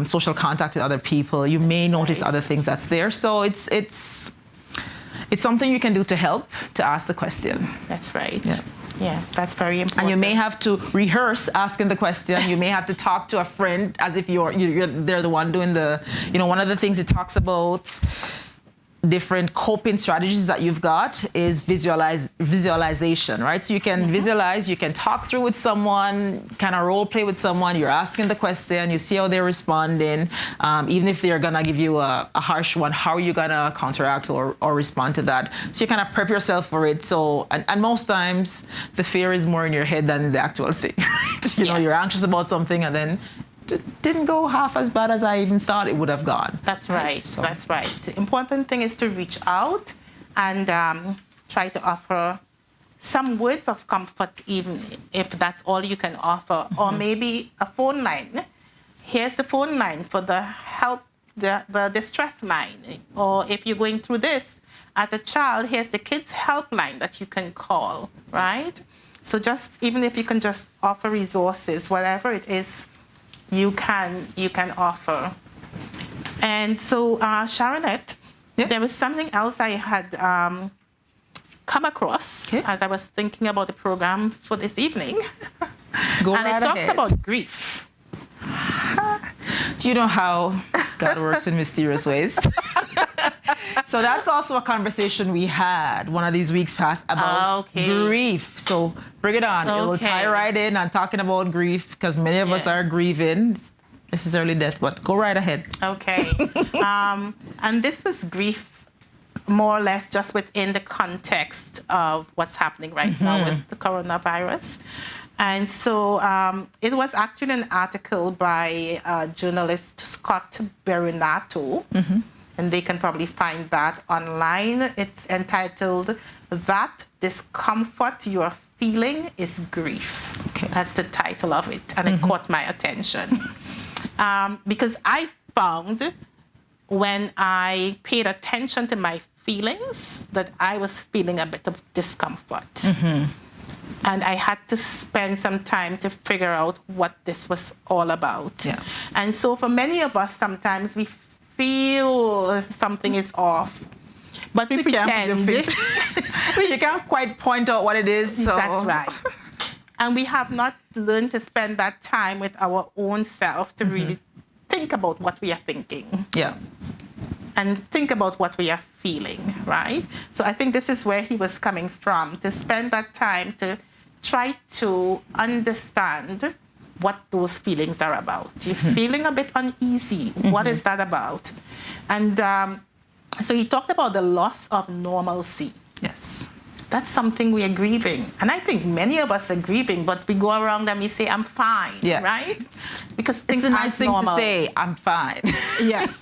social contact with other people, you may notice other things that's there. So it's something you can do to help, to ask the question. That's right. Yeah. Yeah, that's very important. And you may have to rehearse asking the question. You may have to talk to a friend as if they're the one doing the, one of the things it talks about different coping strategies that you've got is visualization, right? So you can visualize, you can talk through with someone, kind of role play with someone, you're asking the question, you see how they're responding. Even if they're gonna give you a harsh one, how are you gonna counteract or respond to that? So you kind of prep yourself for it. So, and most times the fear is more in your head than the actual thing, right? You're anxious about something and then it didn't go half as bad as I even thought it would have gone. That's right. So. That's right. The important thing is to reach out and try to offer some words of comfort, even if that's all you can offer, or maybe a phone line. Here's the phone line for the help, the distress line. Or if you're going through this as a child, here's the kids' helpline that you can call, right? So just even if you can just offer resources, whatever it is, you can offer. And so, Sharonette, there was something else I had come across as I was thinking about the program for this evening. Go and right it talks ahead. about grief. Do you know how God works in mysterious ways? So that's also a conversation we had one of these weeks past about grief. So bring it on. It will tie right in on talking about grief because many of us are grieving. It's necessarily death, but go right ahead. Okay. And this was grief more or less just within the context of what's happening right now with the coronavirus. And so it was actually an article by journalist Scott Berinato. And they can probably find that online. It's entitled, "That Discomfort You're Feeling is Grief." Okay. That's the title of it. And it caught my attention. Because I found when I paid attention to my feelings that I was feeling a bit of discomfort. And I had to spend some time to figure out what this was all about. Yeah. And so for many of us, sometimes we feel something is off, but we pretend. You can't quite point out what it is. So. That's right. And we have not learned to spend that time with our own self to really think about what we are thinking. Yeah. And think about what we are feeling, right? So I think this is where he was coming from, to spend that time to try to understand what those feelings are about. You're feeling a bit uneasy. What is that about? And so he talked about the loss of normalcy. Yes. That's something we are grieving. And I think many of us are grieving, but we go around and we say, I'm fine, right? Because things it's a nice thing normal. to say, I'm fine. Yes.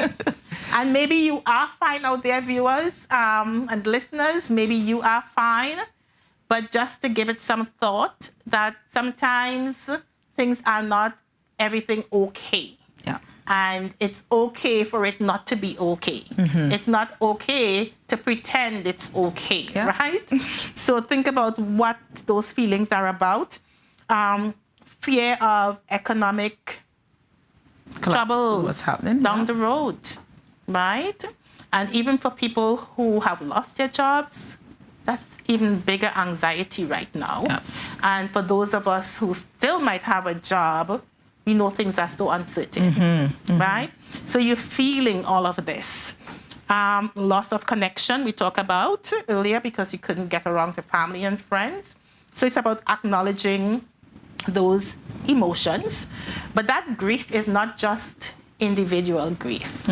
And maybe you are fine out there, viewers and listeners. Maybe you are fine. But just to give it some thought, that sometimes things are not everything okay. Yeah. And it's okay for it not to be okay. It's not okay to pretend it's okay, right? So think about what those feelings are about. Fear of economic troubles, what's happening down the road, right? And even for people who have lost their jobs, that's even bigger anxiety right now. Yeah. And for those of us who still might have a job, we know things are so uncertain, right? So you're feeling all of this. Loss of connection, we talked about earlier, because you couldn't get around to family and friends. So it's about acknowledging those emotions. But that grief is not just individual grief.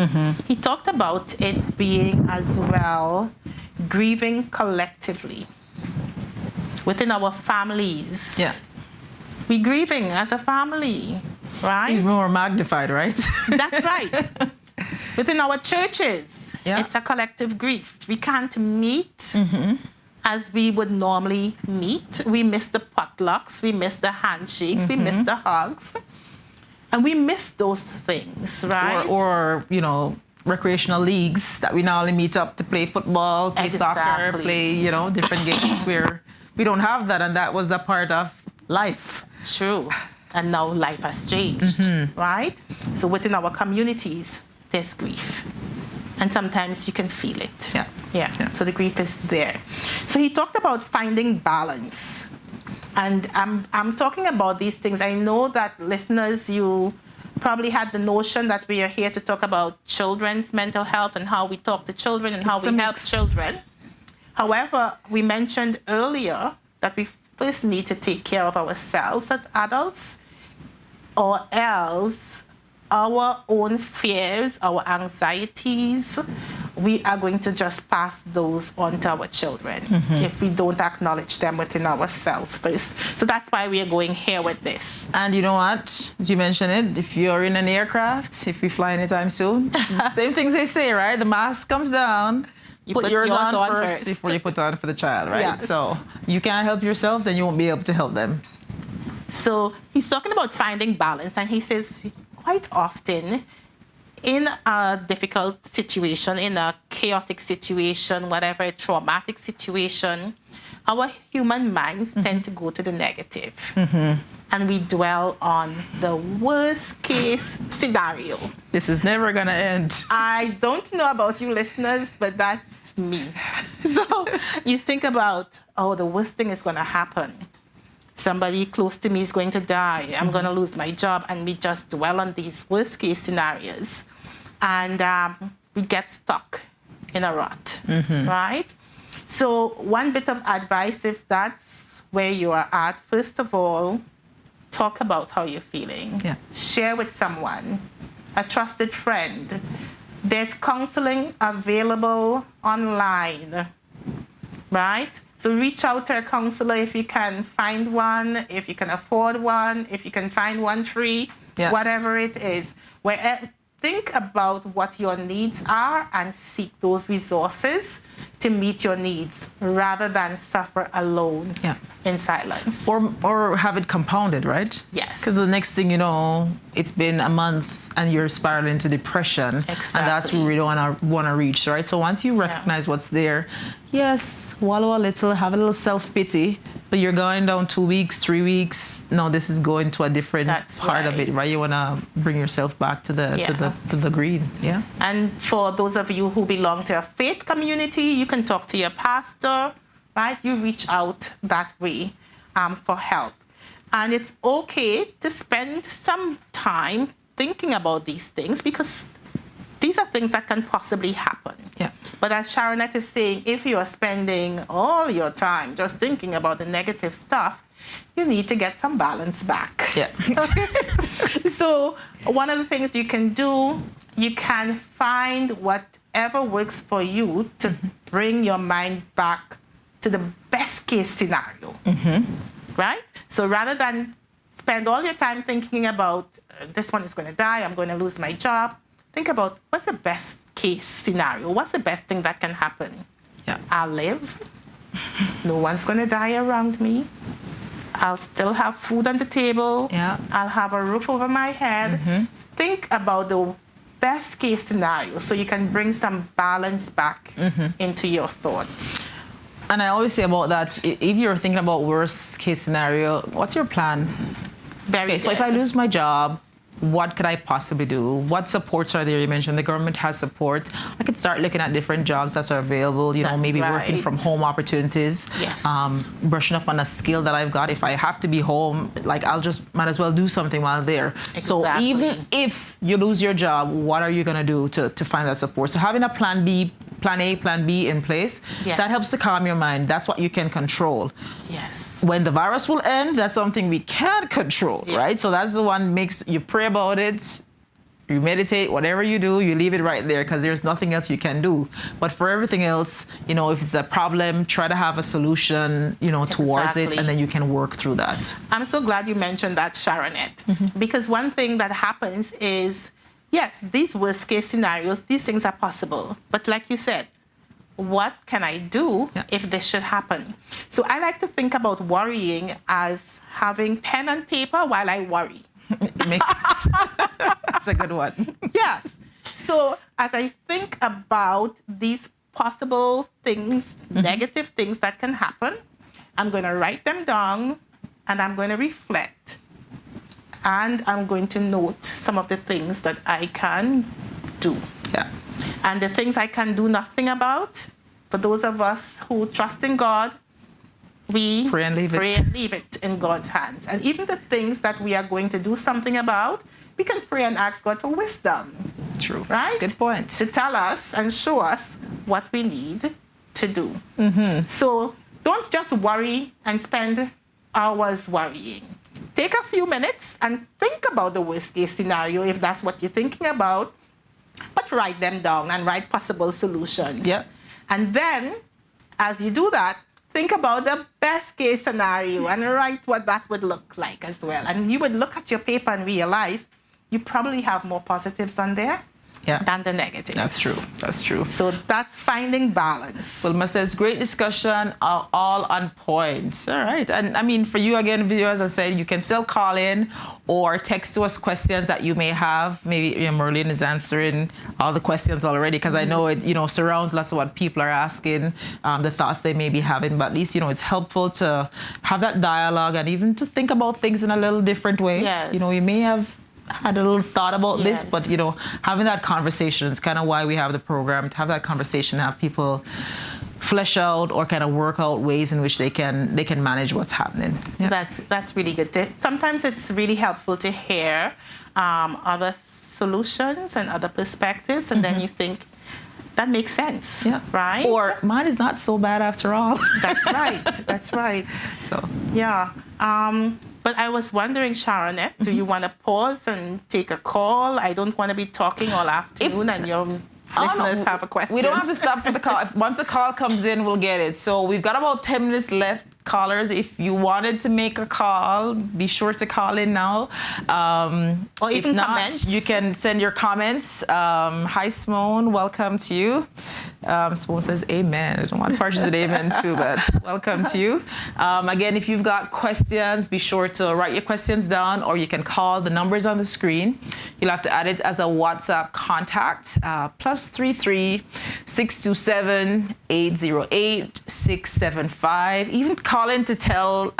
He talked about it being as well grieving collectively within our families. Yeah. We're grieving as a family, right? It's even more magnified, right? That's right. Within our churches, it's a collective grief. We can't meet as we would normally meet. We miss the potlucks, we miss the handshakes, we miss the hugs, and we miss those things, right? Or you know, recreational leagues that we normally meet up to play football, play soccer, play, you know, different games where we don't have that, and that was a part of life. True. And now life has changed, right? So within our communities, there's grief. And sometimes you can feel it. Yeah. So the grief is there. So he talked about finding balance. And I'm talking about these things. I know that listeners, you probably had the notion that we are here to talk about children's mental health and how we talk to children and how we help children. However, we mentioned earlier that we first need to take care of ourselves as adults, or else our own fears, our anxieties, we are going to just pass those on to our children if we don't acknowledge them within ourselves first. So that's why we are going here with this. And you know what? As you mentioned it, if you're in an aircraft, if we fly anytime soon, same things they say, right? The mask comes down. You put yours on first before you put it on for the child, right? Yes. So you can't help yourself, then you won't be able to help them. So he's talking about finding balance, and he says quite often in a difficult situation, in a chaotic situation, whatever, a traumatic situation, our human minds tend to go to the negative. And we dwell on the worst case scenario. This is never going to end. I don't know about you listeners, but that's me. So you think about, oh, the worst thing is going to happen. Somebody close to me is going to die. I'm going to lose my job. And we just dwell on these worst case scenarios. And we get stuck in a rut, right? So one bit of advice, if that's where you are at, first of all, talk about how you're feeling. Share with someone, a trusted friend. There's counseling available online, right? So reach out to a counselor if you can find one, if you can afford one, if you can find one free, whatever it is. Think about what your needs are and seek those resources to meet your needs rather than suffer alone in silence. Or have it compounded, right? Yes. Because the next thing you know, it's been a month and you're spiraling into depression. Exactly. And that's where we don't want to reach, right? So once you recognize what's there, yes, wallow a little, have a little self-pity, but you're going down 2 weeks, 3 weeks. No, this is going to a different part of it, right? You want to bring yourself back to the green. Yeah. And for those of you who belong to a faith community, you can talk to your pastor, right? You reach out that way for help. And it's okay to spend some time thinking about these things, because these are things that can possibly happen. Yeah. But as Sharonette is saying, if you are spending all your time just thinking about the negative stuff, you need to get some balance back. Yeah. So one of the things you can do, you can find whatever works for you to bring your mind back to the best case scenario, right? So rather than spend all your time thinking about this one is going to die, I'm going to lose my job, think about what's the best case scenario? What's the best thing that can happen? Yeah. I'll live. No one's going to die around me. I'll still have food on the table. Yeah. I'll have a roof over my head. Think about the best case scenario so you can bring some balance back into your thought. And I always say about that, if you're thinking about worst case scenario, what's your plan? Very good. So if I lose my job, what could I possibly do? What supports are there? You mentioned the government has support. I could start looking at different jobs that are available, That's maybe right. working from home opportunities. Yes. Brushing up on a skill that I've got. If I have to be home, I'll just might as well do something while there. Exactly. So even if you lose your job, what are you going to do to find that support? So having a plan B, plan A, plan B in place, Yes. that helps to calm your mind. That's what you can control. Yes. When the virus will end, that's something we can't control, Yes. right? So that's the one makes you pray about it, you meditate, whatever you do, you leave it right there because there's nothing else you can do. But for everything else, if it's a problem, try to have a solution, towards it, Exactly. and then you can work through that. I'm so glad you mentioned that, Sharonette, because one thing that happens is, yes, these worst case scenarios, these things are possible. But like you said, what can I do if this should happen? So I like to think about worrying as having pen and paper while I worry. It makes sense. That's a good one. Yes. So as I think about these possible things, negative things that can happen, I'm going to write them down and I'm going to reflect. And I'm going to note some of the things that I can do. Yeah. And the things I can do nothing about, for those of us who trust in God, we Pray and leave it in God's hands. And even the things that we are going to do something about, we can pray and ask God for wisdom. True. Right? Good point. To tell us and show us what we need to do. So don't just worry and spend hours worrying. Take a few minutes and think about the worst case scenario if that's what you're thinking about, but write them down and write possible solutions. Yeah. And then, as you do that, think about the best case scenario and write what that would look like as well. And you would look at your paper and realize you probably have more positives on there than the negatives. That's true. That's true. So that's finding balance. Wilma says, great discussion, all on point. All right. And I mean, for you, again, viewers, as I said, you can still call in or text to us questions that you may have. Maybe Merlin is answering all the questions already because I know it, surrounds lots of what people are asking, the thoughts they may be having. But at least, it's helpful to have that dialogue and even to think about things in a little different way. Yes. You may have had a little thought about this, Yes. but having that conversation is kind of why we have the program, to have that conversation, have people flesh out or kind of work out ways in which they can manage what's happening. Yeah. That's really good. Sometimes it's really helpful to hear other solutions and other perspectives, and then you think that makes sense, right? Or mine is not so bad after all. That's right. That's right. So yeah. But I was wondering, Sharonette, do you want to pause and take a call? I don't want to be talking all afternoon and your listeners have a question. We don't have to stop for the call. Once the call comes in, we'll get it. So we've got about 10 minutes left. Callers, if you wanted to make a call, be sure to call in now. Or even if not, comments. you can send your comments. Hi, Simone. Welcome to you. Simone says amen. I don't want to purchase an amen too, but welcome to you. Again, if you've got questions, be sure to write your questions down or you can call. The numbers on the screen. You'll have to add it as a WhatsApp contact. +33 627 808 675. Even call in to tell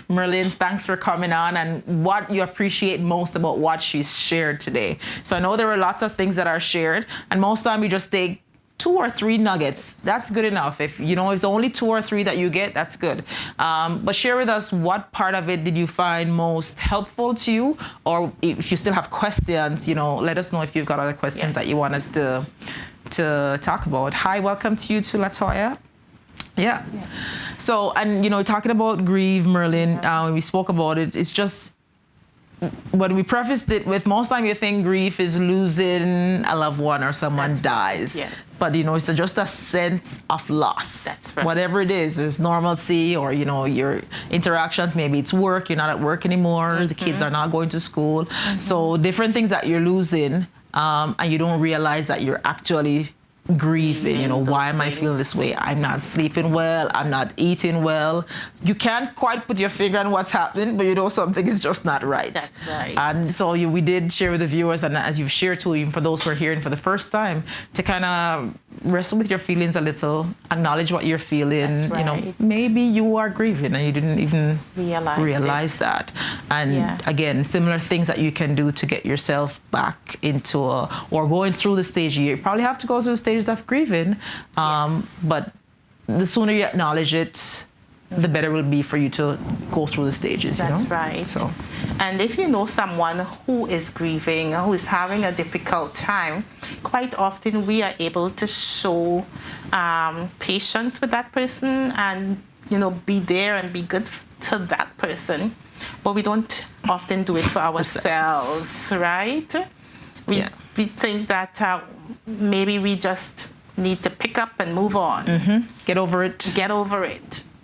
Merlin, thanks for coming on and what you appreciate most about what she's shared today. So I know there are lots of things that are shared, and most time we just take 2 or 3 nuggets. That's good enough. If it's only 2 or 3 that you get, that's good. But share with us, what part of it did you find most helpful to you? Or if you still have questions, let us know if you've got other questions that you want us to talk about. Hi, welcome to you too, Latoya. Yeah. So, and talking about grieve, Merlin, we spoke about it. It's just when we prefaced it with, most time you think grief is losing a loved one or someone dies. Yes. But it's just a sense of loss. That's right. Whatever it is, there's normalcy, or your interactions. Maybe it's work. You're not at work anymore. The kids are not going to school. So different things that you're losing, and you don't realize that you're actually grieving. Why am I feeling this way? I'm not sleeping well. I'm not eating well. You can't quite put your finger on what's happening, but something is just not right. That's right. And so we did share with the viewers, and as you've shared too, even for those who are hearing for the first time, to kind of wrestle with your feelings a little, acknowledge what you're feeling. That's right. Maybe you are grieving and you didn't even realize that. And again, similar things that you can do to get yourself back into or going through the stage. You probably have to go through the stages of grieving, but the sooner you acknowledge it, the better it will be for you to go through the stages. That's right. So, and if you know someone who is grieving, who is having a difficult time, quite often we are able to show patience with that person and be there and be good to that person, but we don't often do it for ourselves, right? We think that maybe we just need to pick up and move on. Get over it.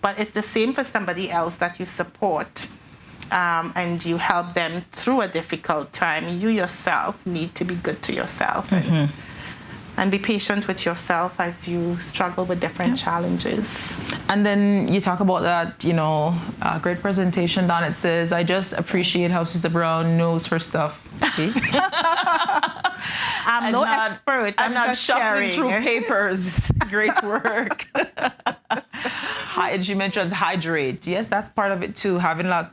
But it's the same for somebody else that you support, and you help them through a difficult time. You yourself need to be good to yourself and be patient with yourself as you struggle with different challenges. And then you talk about that, great presentation, Don. It says, I just appreciate how Sister Brown knows her stuff. See? I'm no expert. I'm not just shuffling sharing. through papers. Great work. And she mentions hydrate. Yes, that's part of it too.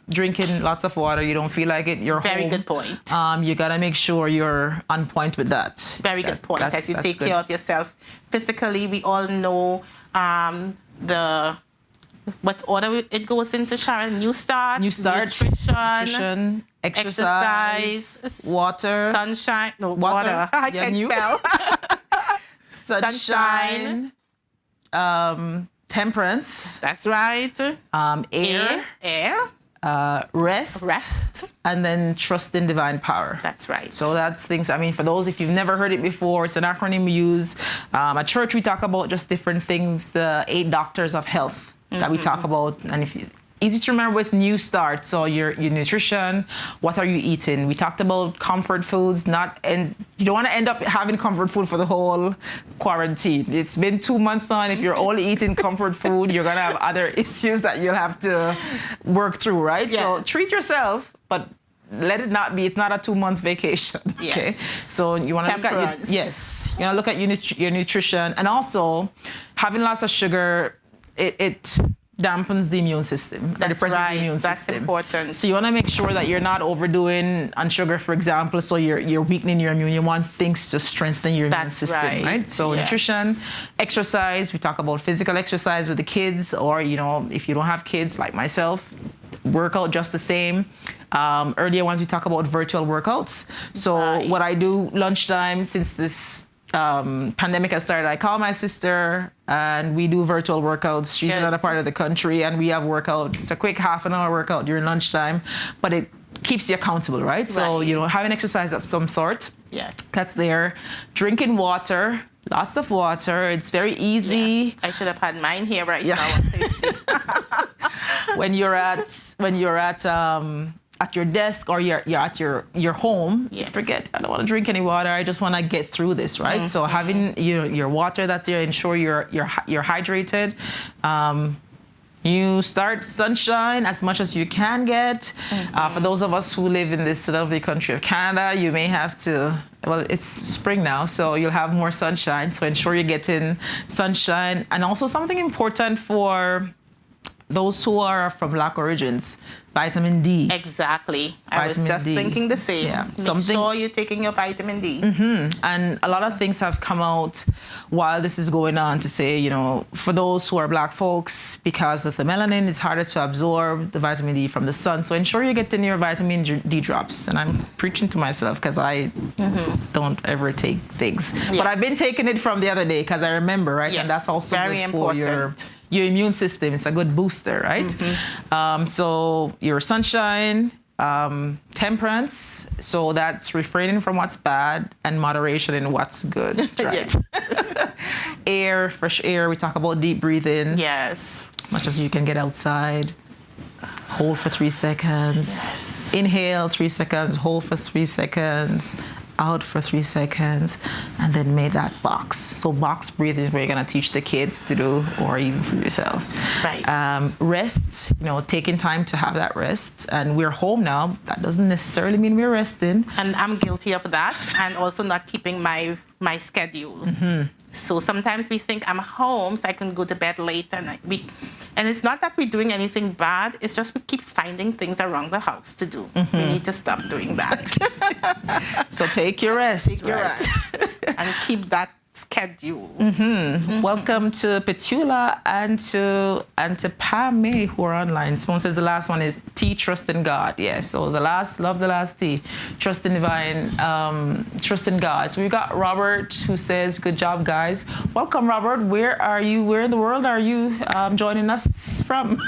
Drinking lots of water. You don't feel like it. You're Very home. good point. You gotta make sure you're on point with that. Very good point. As you take care of yourself physically, we all know what order it goes into, Sharon. New start, nutrition, exercise, water, sunshine. No, water. I can't spell. Sunshine. Temperance. That's right. Air. Rest. And then trust in divine power. That's right. So that's things, for those, if you've never heard it before, it's an acronym we use. At church, we talk about just different things, the 8 doctors of health that we talk about. And easy to remember with New Start. So your nutrition, what are you eating? We talked about comfort foods, and you don't want to end up having comfort food for the whole quarantine. It's been 2 months now, and if you're only eating comfort food, you're going to have other issues that you'll have to work through, right? Yeah. So treat yourself, but let it not be, it's not a 2-month vacation, okay? Yes. So you want to look at you want to look at your nutrition, and also having lots of sugar, it dampens the immune system. That's right. The immune That's system. important. So you want to make sure that you're not overdoing on sugar, for example, so you're weakening your immune. You want things to strengthen your immune system, right? So nutrition, exercise. We talk about physical exercise with the kids, or if you don't have kids like myself, workout just the same. Earlier ones we talk about virtual workouts. So what I do lunchtime, since this pandemic has started, I call my sister and we do virtual workouts. She's in another part of the country, and we have workout. It's a quick half-an-hour workout during lunchtime, but it keeps you accountable, right? So having exercise of some sort. Yes. That's there. Drinking water. Lots of water. It's very easy. Yeah. I should have had mine here right now. When you're at your desk or you're at your home, forget, I don't want to drink any water. I just want to get through this, right? So having your water that's there, ensure you're hydrated. You start sunshine as much as you can get. For those of us who live in this lovely country of Canada, you may have to, it's spring now, so you'll have more sunshine. So ensure you're getting sunshine. And also something important for those who are from Black origins, vitamin D. Exactly. I was just thinking the same. Yeah. Make sure you're taking your vitamin D. And a lot of things have come out while this is going on to say, for those who are Black folks, because of the melanin, it's harder to absorb the vitamin D from the sun. So ensure you get in your vitamin D drops. And I'm preaching to myself because I don't ever take things. But I've been taking it from the other day because I remember, right? Yes. And that's also very good for important. your immune system. It's a good booster, right? So your sunshine, temperance, so that's refraining from what's bad and moderation in what's good, right? Air, fresh air. We talk about deep breathing. Yes. Much as you can get outside. Hold for 3 seconds. Yes. Inhale 3 seconds. Hold for 3 seconds. Out for 3 seconds, and then make that box. So box breathing is where you're gonna teach the kids to do, or even for yourself. Right. Rest, taking time to have that rest. And we're home now. That doesn't necessarily mean we're resting. And I'm guilty of that, and also not keeping my schedule. So sometimes we think I'm home, so I can go to bed late, and it's not that we're doing anything bad. It's just we keep finding things around the house to do. We need to stop doing that. So take your rest. Take your rest. And keep that schedule. Welcome to Petula and to Pame who are online. Someone says the last one is T, trust in God. Yeah, so love the last T. Trust in divine, trust in God. So we've got Robert who says, good job, guys. Welcome, Robert. Where are you? Where in the world are you joining us from?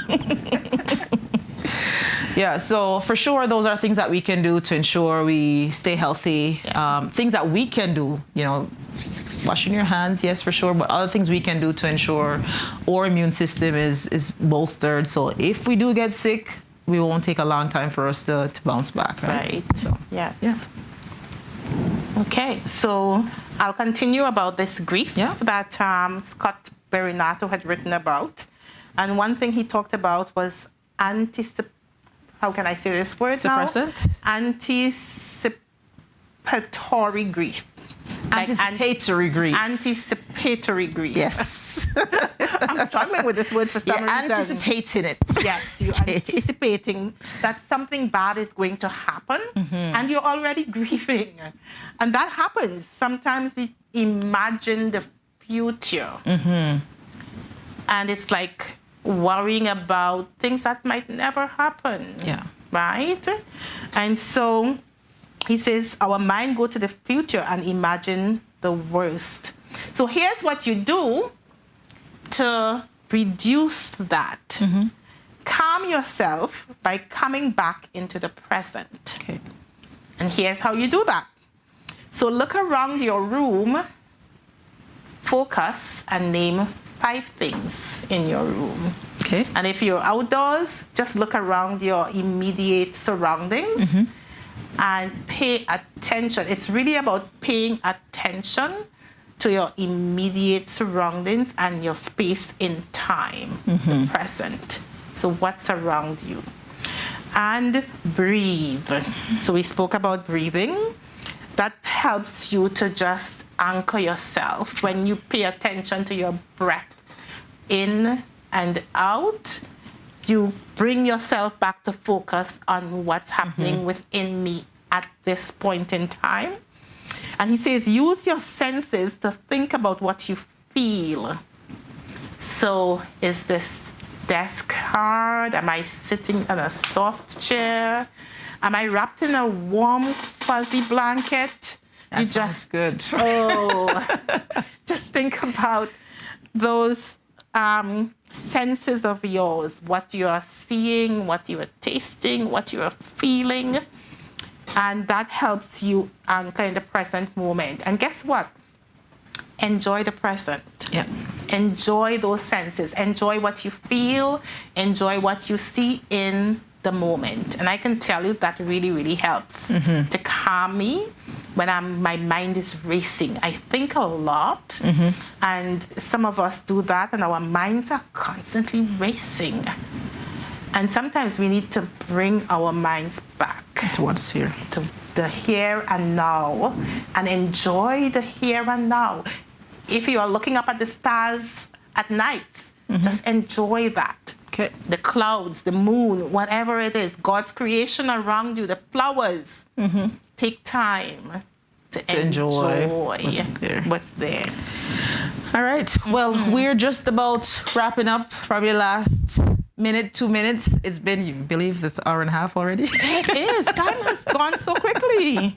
Yeah, so for sure, those are things that we can do to ensure we stay healthy. Things that we can do, washing your hands, yes, for sure, but other things we can do to ensure our immune system is bolstered. So if we do get sick, we won't take a long time for us to bounce back, right? So, yes. Yeah. Okay, so I'll continue about this grief that Scott Berinato had written about. And one thing he talked about was how can I say this word Suppressant? now? Anticipatory grief. Anticipatory grief. Anticipatory grief. Yes. I'm struggling with this word for some reason. Anticipating it. Yes, you're anticipating that something bad is going to happen, and you're already grieving. And that happens. Sometimes we imagine the future. And it's like worrying about things that might never happen. Yeah. Right? And so he says our mind go to the future and imagine the worst. So here's what you do to reduce that. Calm yourself by coming back into the present. Okay. And here's how you do that. So look around your room, focus, and name 5 things in your room. Okay. And if you're outdoors, just look around your immediate surroundings and pay attention. It's really about paying attention to your immediate surroundings and your space in time, the present. So what's around you? And breathe. So we spoke about breathing. That helps you to just anchor yourself. When you pay attention to your breath in and out, you bring yourself back to focus on what's happening within me at this point in time. And he says, use your senses to think about what you feel. So is this desk hard? Am I sitting on a soft chair? Am I wrapped in a warm, fuzzy blanket? That sounds good. Just think about those senses of yours, what you are seeing, what you are tasting, what you are feeling. And that helps you anchor in the present moment. And guess what? Enjoy the present. Yeah. Enjoy those senses. Enjoy what you feel. Enjoy what you see in the moment. And I can tell you that really, really helps to calm me when my mind is racing. I think a lot, and some of us do that, and our minds are constantly racing. And sometimes we need to bring our minds back to what's here, to the here and now, and enjoy the here and now. If you are looking up at the stars at night, just enjoy that. Okay. The clouds, the moon, whatever it is, God's creation around you, the flowers. Take time to enjoy what's there. All right. Well, we're just about wrapping up. Probably last minute, 2 minutes. It's been, you believe, that's an hour and a half already? It is. Time has gone so quickly.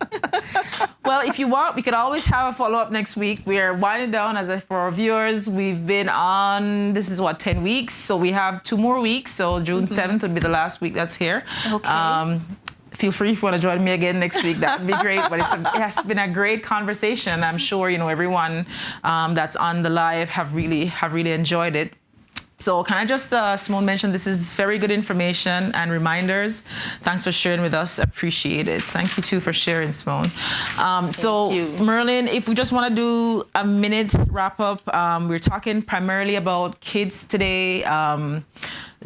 Well, if you want, we could always have a follow-up next week. We are winding down for our viewers. We've been on, this is 10 weeks. So we have 2 more weeks. So June 7th will be the last week that's here. Okay. Feel free if you want to join me again next week. That would be great. But it has been a great conversation. I'm sure, everyone that's on the live have really enjoyed it. So can I just, Simone mentioned, this is very good information and reminders. Thanks for sharing with us. Appreciate it. Thank you, too, for sharing, Simone. So, Merlin, if we just want to do a minute wrap-up, we're talking primarily about kids today.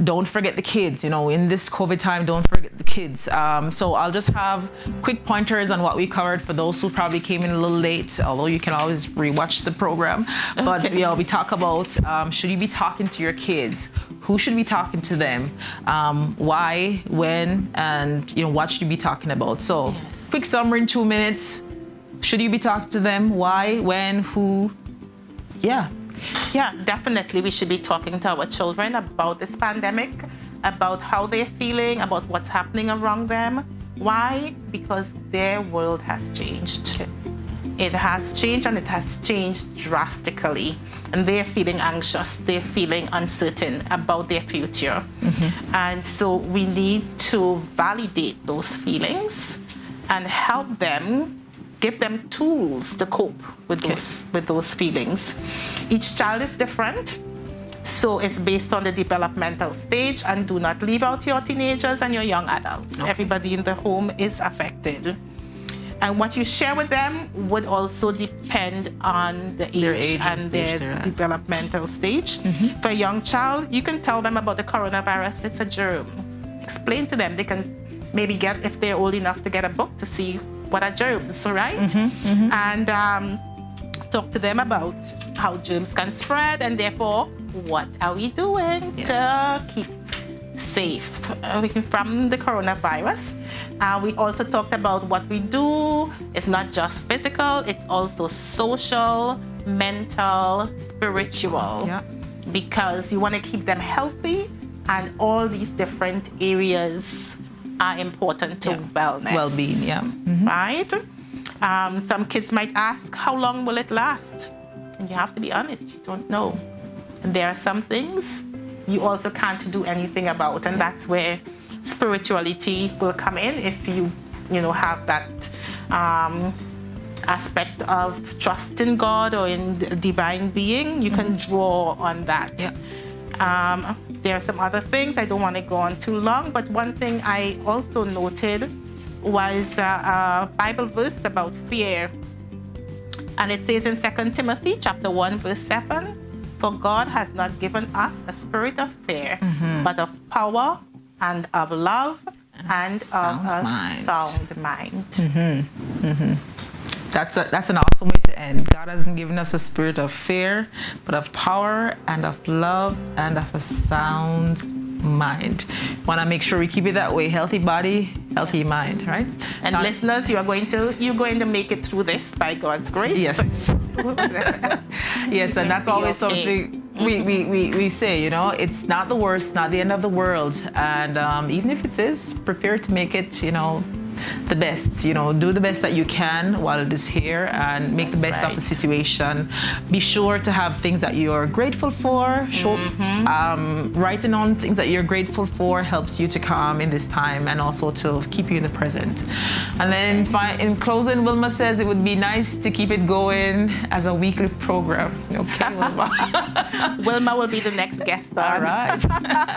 Don't forget the kids, in this COVID time, don't forget the kids. So I'll just have quick pointers on what we covered for those who probably came in a little late, although you can always rewatch the program. But we talk about, should you be talking to your kids? Who should be talking to them? Why, when, and what should you be talking about? So quick summary in 2 minutes. Should you be talking to them? Why, when, who? Yeah. Yeah, definitely we should be talking to our children about this pandemic, about how they're feeling, about what's happening around them. Why? Because their world has changed. It has changed, and it has changed drastically. And they're feeling anxious, they're feeling uncertain about their future. And so we need to validate those feelings and help them, give them tools to cope with those feelings. Each child is different, so it's based on the developmental stage, and do not leave out your teenagers and your young adults. Everybody in the home is affected. And what you share with them would also depend on the age and their developmental stage. For a young child, you can tell them about the coronavirus. It's a germ. Explain to them. They can maybe get, if they're old enough, to get a book to see what are germs, right? And talk to them about how germs can spread, and therefore, what are we doing to keep safe from the coronavirus? We also talked about what we do. It's not just physical, it's also social, mental, spiritual. Because you want to keep them healthy, and all these different areas are important to wellness. Well-being, Right? Some kids might ask, how long will it last? And you have to be honest, you don't know. And there are some things you also can't do anything about, and that's where spirituality will come in. If you have that aspect of trust in God or in the divine being, you can draw on that. There are some other things. I don't want to go on too long, but one thing I also noted was a Bible verse about fear. And it says in 2 Timothy chapter 1, verse 7, for God has not given us a spirit of fear, but of power and of love and of a sound mind. That's an awesome way to end. God hasn't given us a spirit of fear, but of power and of love and of a sound mind. Want to make sure we keep it that way. Healthy body, healthy mind, right? And listeners, you're going to make it through this by God's grace. Yes. Yes, and that's always something we say, it's not the worst, not the end of the world. And even if it is, prepare to make it, the best. Do the best that you can while it is here, and make the best of the situation. Be sure to have things that you're grateful for. Writing on things that you're grateful for helps you to calm in this time, and also to keep you in the present. And then in closing, Wilma says it would be nice to keep it going as a weekly program. Okay, Wilma. Wilma will be the next guest on. All right.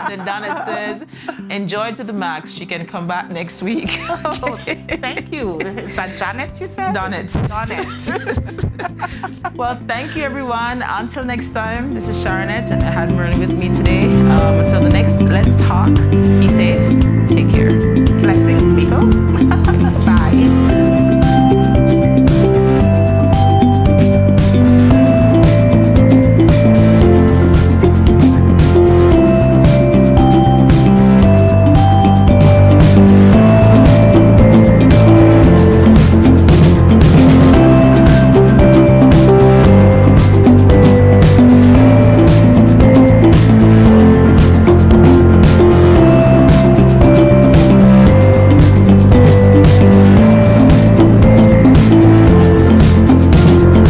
Then Donette says, enjoy to the max. She can come back next week. Thank you. Is that Janet, you said? Donette. Donette. Well, thank you, everyone. Until next time, this is Sharonette, and I had Merlin with me today. Until the next Let's Talk, be safe, take care. Blessings, people.